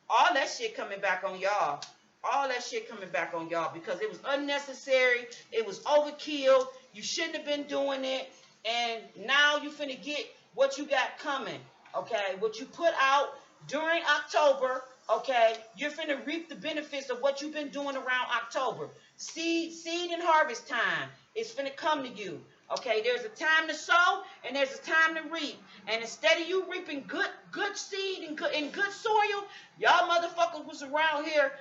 all that shit coming back on y'all. All that shit coming back on y'all because it was unnecessary. It was overkill. You shouldn't have been doing it. And now you finna get what you got coming. Okay? What you put out during October. Okay? You're finna reap the benefits of what you've been doing around October. Seed and harvest time is finna come to you. Okay? There's a time to sow and there's a time to reap. And instead of you reaping good seed and good soil, y'all motherfuckers was around here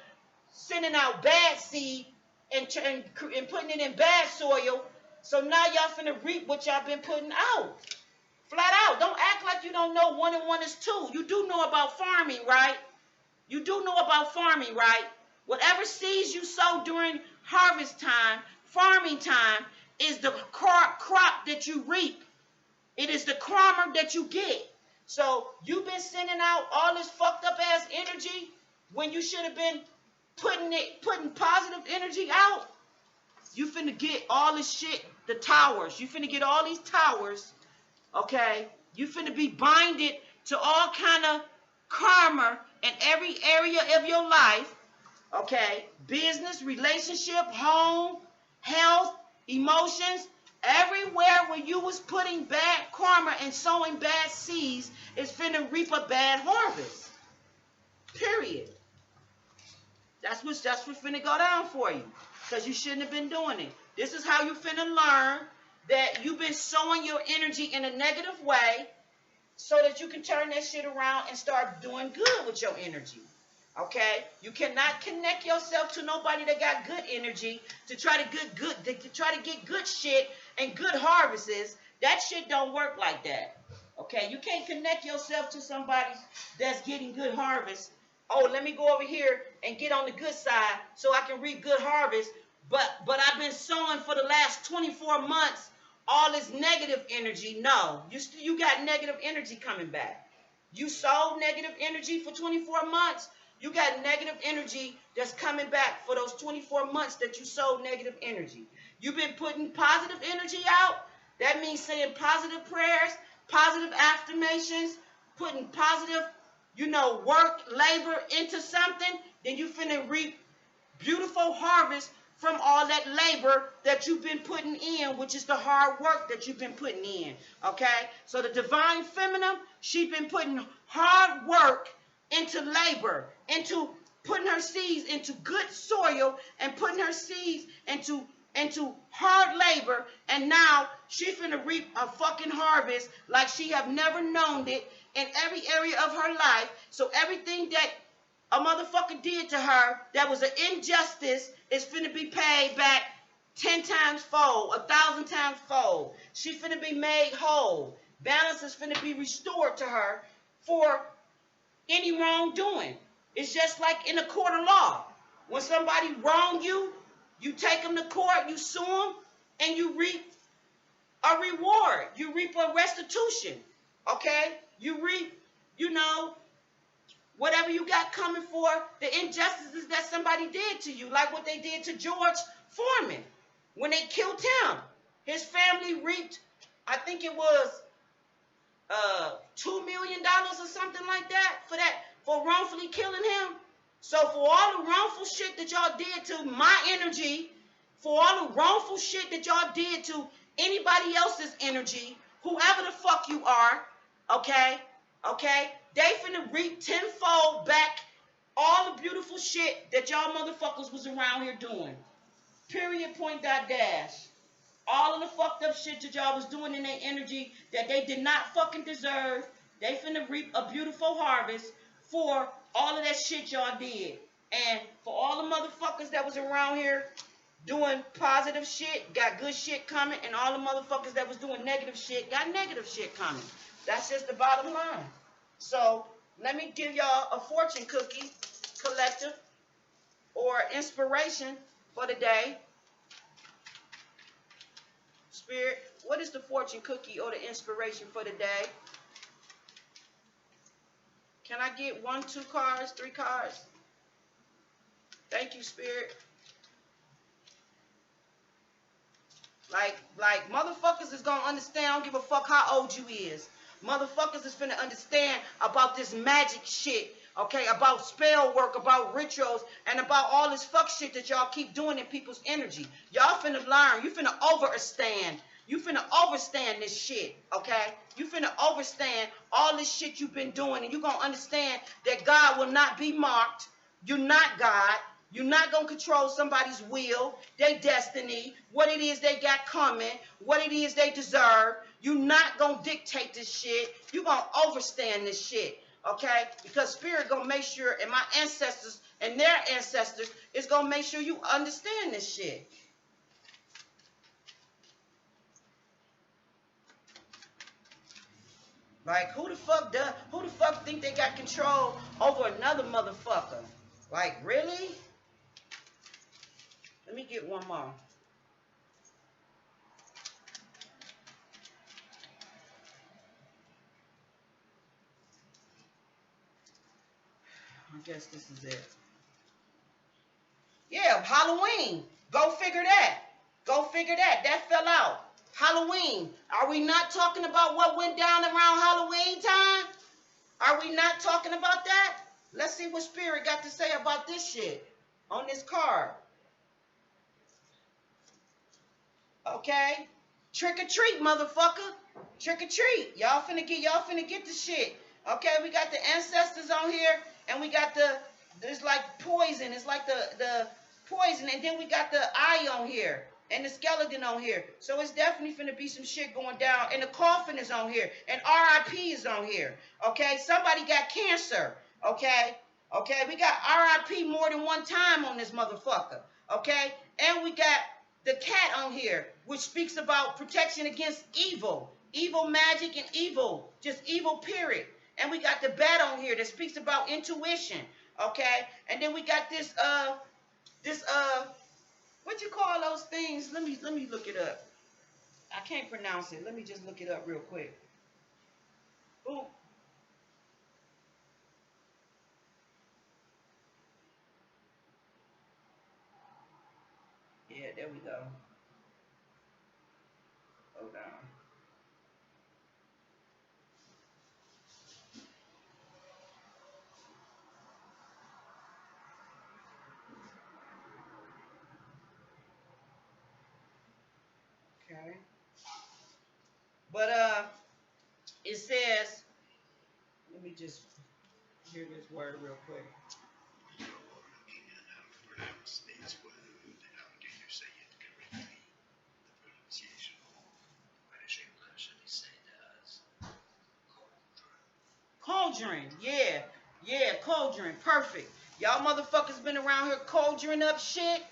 sending out bad seed and putting it in bad soil. So now y'all finna reap what y'all been putting out. Flat out. Don't act like you don't know 1 and 1 is 2. You do know about farming, right? You do know about farming, right? Whatever seeds you sow during harvest time, farming time, is the crop that you reap. It is the karma that you get. So you've been sending out all this fucked up ass energy when you should have been putting positive energy out. You finna get all this shit, the towers. You finna get all these towers, okay? You finna be binded to all kind of karma in every area of your life, okay? Business, relationship, home, health, emotions. Everywhere where you was putting bad karma and sowing bad seeds is finna reap a bad harvest. Period. That's what's finna go down for you. Because you shouldn't have been doing it. This is how you finna learn that you've been sowing your energy in a negative way so that you can turn that shit around and start doing good with your energy. Okay? You cannot connect yourself to nobody that got good energy to try to get good shit and good harvests. That shit don't work like that. Okay? You can't connect yourself to somebody that's getting good harvest. Oh, let me go over here and get on the good side so I can reap good harvest. But I've been sowing for the last 24 months all this negative energy. No, you got negative energy coming back. You sowed negative energy for 24 months. You got negative energy that's coming back for those 24 months that you sowed negative energy. You've been putting positive energy out. That means saying positive prayers, positive affirmations, putting positive work, labor into something, then you finna reap beautiful harvest from all that labor that you've been putting in, which is the hard work that you've been putting in, okay? So the divine feminine, she's been putting hard work into labor, into putting her seeds into good soil and putting her seeds into hard labor, and now she's finna reap a fucking harvest like she have never known it in every area of her life. So everything that a motherfucker did to her that was an injustice is finna be paid back 10 times fold, 1,000 times fold. She finna be made whole. Balance is finna be restored to her for any wrongdoing. It's just like in a court of law. When somebody wrong you, you take them to court, you sue them, and you reap a reward. You reap a restitution, okay? You reap, whatever you got coming for the injustices that somebody did to you, like what they did to George Foreman when they killed him. His family reaped, I think it was $2 million or something like that for wrongfully killing him. So for all the wrongful shit that y'all did to my energy, for all the wrongful shit that y'all did to anybody else's energy, whoever the fuck you are, okay, they finna reap tenfold back all the beautiful shit that y'all motherfuckers was around here doing. Period, point, dot, dash. All of the fucked up shit that y'all was doing in their energy that they did not fucking deserve, they finna reap a beautiful harvest for all of that shit y'all did. And for all the motherfuckers that was around here doing positive shit, got good shit coming, and all the motherfuckers that was doing negative shit, got negative shit coming. That's just the bottom line. So, let me give y'all a fortune cookie collective or inspiration for the day. Spirit, what is the fortune cookie or the inspiration for the day? Can I get 1, 2 cards, 3 cards? Thank you, Spirit. Like motherfuckers is gonna understand. I don't give a fuck how old you is. Motherfuckers is finna understand about this magic shit, okay? About spell work, about rituals, and about all this fuck shit that y'all keep doing in people's energy. Y'all finna learn. You finna overstand. You finna overstand this shit, okay? You finna overstand all this shit you've been doing, and you gonna understand that God will not be mocked. You're not God. You're not going to control somebody's will, their destiny, what it is they got coming, what it is they deserve. You're not going to dictate this shit. You're going to overstand this shit, okay? Because Spirit going to make sure, and my ancestors and their ancestors is going to make sure you understand this shit. Like, who the fuck think they got control over another motherfucker? Like, really? Let me get one more. I guess this is it. Yeah, Halloween. Go figure that. Go figure that. That fell out. Halloween. Are we not talking about what went down around Halloween time? Are we not talking about that? Let's see what Spirit got to say about this shit on this card. Okay? Trick or treat, motherfucker. Trick or treat. Y'all finna get the shit. Okay, we got the ancestors on here, and we got there's like poison. It's like the poison, and then we got the eye on here, and the skeleton on here. So it's definitely finna be some shit going down, and the coffin is on here, and RIP is on here. Okay, somebody got cancer. Okay, we got RIP more than one time on this motherfucker. Okay, and we got the cat on here, which speaks about protection against evil magic, and evil, just evil, period. And we got the bat on here that speaks about intuition, okay? And then we got this what you call those things? Let me look it up. I can't pronounce it. Let me just look it up real quick. Ooh. Yeah, there we go. Hold on. Okay. But it says, let me just hear this word real quick. Cauldron, yeah, cauldron, perfect. Y'all motherfuckers been around here cauldron up shit,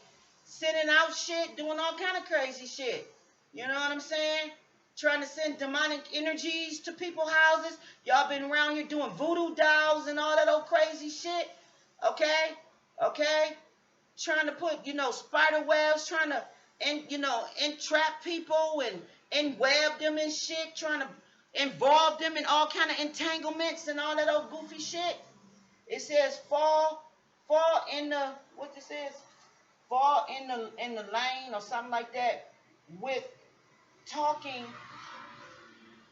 sending out shit, doing all kind of crazy shit. You know what I'm saying? Trying to send demonic energies to people's houses. Y'all been around here doing voodoo dolls and all that old crazy shit. Okay? Trying to put, spider webs, trying to, entrap people and web them and shit, trying to involve them in all kind of entanglements and all that old goofy shit. It says fall in the, what this is? Fall in the lane or something like that with taking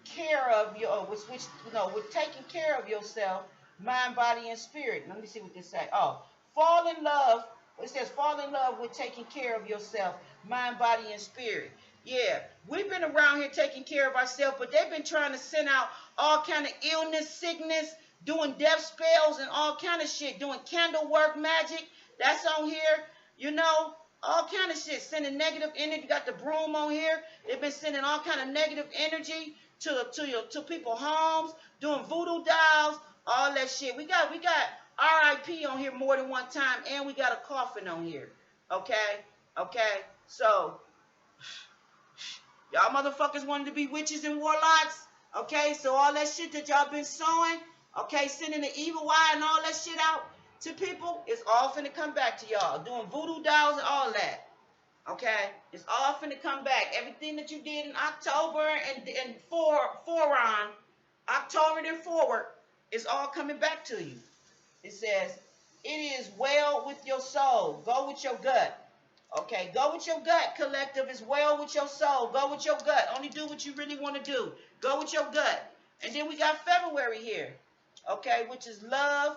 care of with taking care of yourself, mind, body, and spirit. Let me see what this say. Oh, fall in love. It says fall in love with taking care of yourself, mind, body, and spirit. Yeah, we've been around here taking care of ourselves, but they've been trying to send out all kind of illness, sickness, doing death spells and all kind of shit, doing candle work, magic. That's on here, you know, all kind of shit, sending negative energy. You got the broom on here. They've been sending all kind of negative energy to people's homes, doing voodoo dolls, all that shit. We got RIP on here more than one time, and we got a coffin on here. Okay. So y'all motherfuckers wanted to be witches and warlocks. Okay, so all that shit that y'all been sowing, okay, sending the evil eye and all that shit out to people, it's all finna come back to y'all. Doing voodoo dolls and all that. Okay, it's all finna come back. Everything that you did in October and on October and forward, it's all coming back to you. It says, it is well with your soul. Go with your gut. Okay, go with your gut, collective. It's well with your soul. Go with your gut. Only do what you really want to do. Go with your gut. And then we got February here, okay, which is love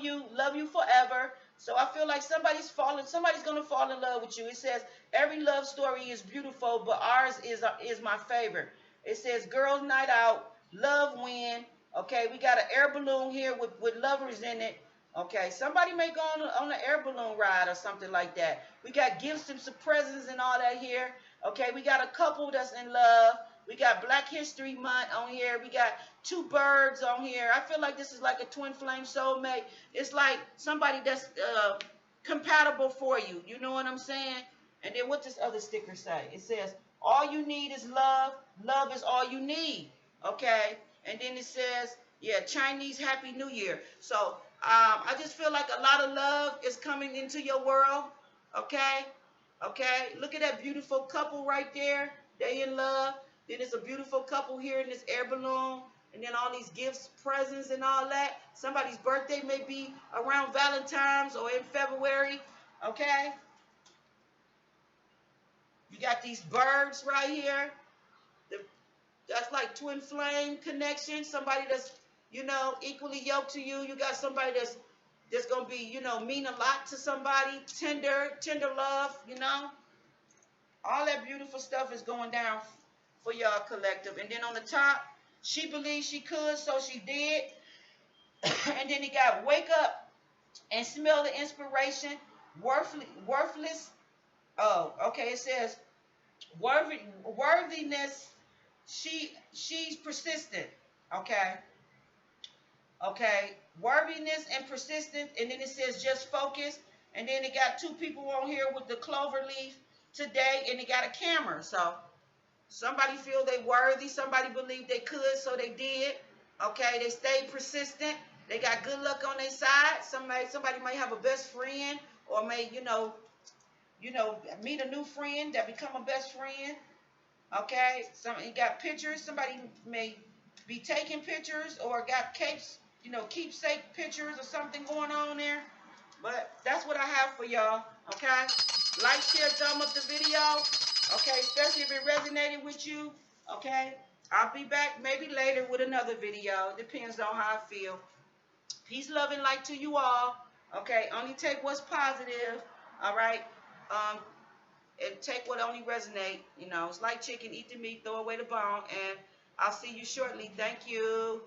you forever. So I feel like somebody's going to fall in love with you. It says, every love story is beautiful, but ours is my favorite. It says, girls night out, love win. Okay, we got an air balloon here with lovers in it. Okay, somebody may go on an air balloon ride or something like that. We got gifts and some presents and all that here. Okay, we got a couple that's in love. We got Black History Month on here. We got two birds on here. I feel like this is like a twin flame soulmate. It's like somebody that's compatible for you. You know what I'm saying? And then what this other sticker say? It says, all you need is love. Love is all you need. Okay? And then it says, yeah, Chinese Happy New Year. So I just feel like a lot of love is coming into your world. Okay? Okay? Look at that beautiful couple right there. They in love. Then there's a beautiful couple here in this air balloon. And then all these gifts, presents, and all that. Somebody's birthday may be around Valentine's or in February. Okay? You got these birds right here. That's like twin flame connection. Somebody that's, you know, equally yoked to you. You got somebody that's going to be, you know, mean a lot to somebody. Tender love, you know. All that beautiful stuff is going down for y'all collective. And then on the top, she believed she could, so she did. And then it got wake up and smell the inspiration. Worthless. Oh, okay. It says worthiness. She's persistent. Okay. Okay. Worthiness and persistent. And then it says just focus. And then it got two people on here with the clover leaf today, and it got a camera. So somebody feel they worthy. Somebody believed they could, so they did. Okay, they stayed persistent. They got good luck on their side. Somebody might have a best friend, or may, you know, meet a new friend that become a best friend. Okay, you got pictures. Somebody may be taking pictures, or got keepsake pictures or something going on there. But that's what I have for y'all. Okay, like, share, thumb up the video. Okay, especially if it resonated with you. Okay, I'll be back maybe later with another video. Depends on how I feel. Peace, love, and light to you all. Okay, only take what's positive. All right, and take what only resonate. You know, it's like chicken, eat the meat, throw away the bone. And I'll see you shortly. Thank you.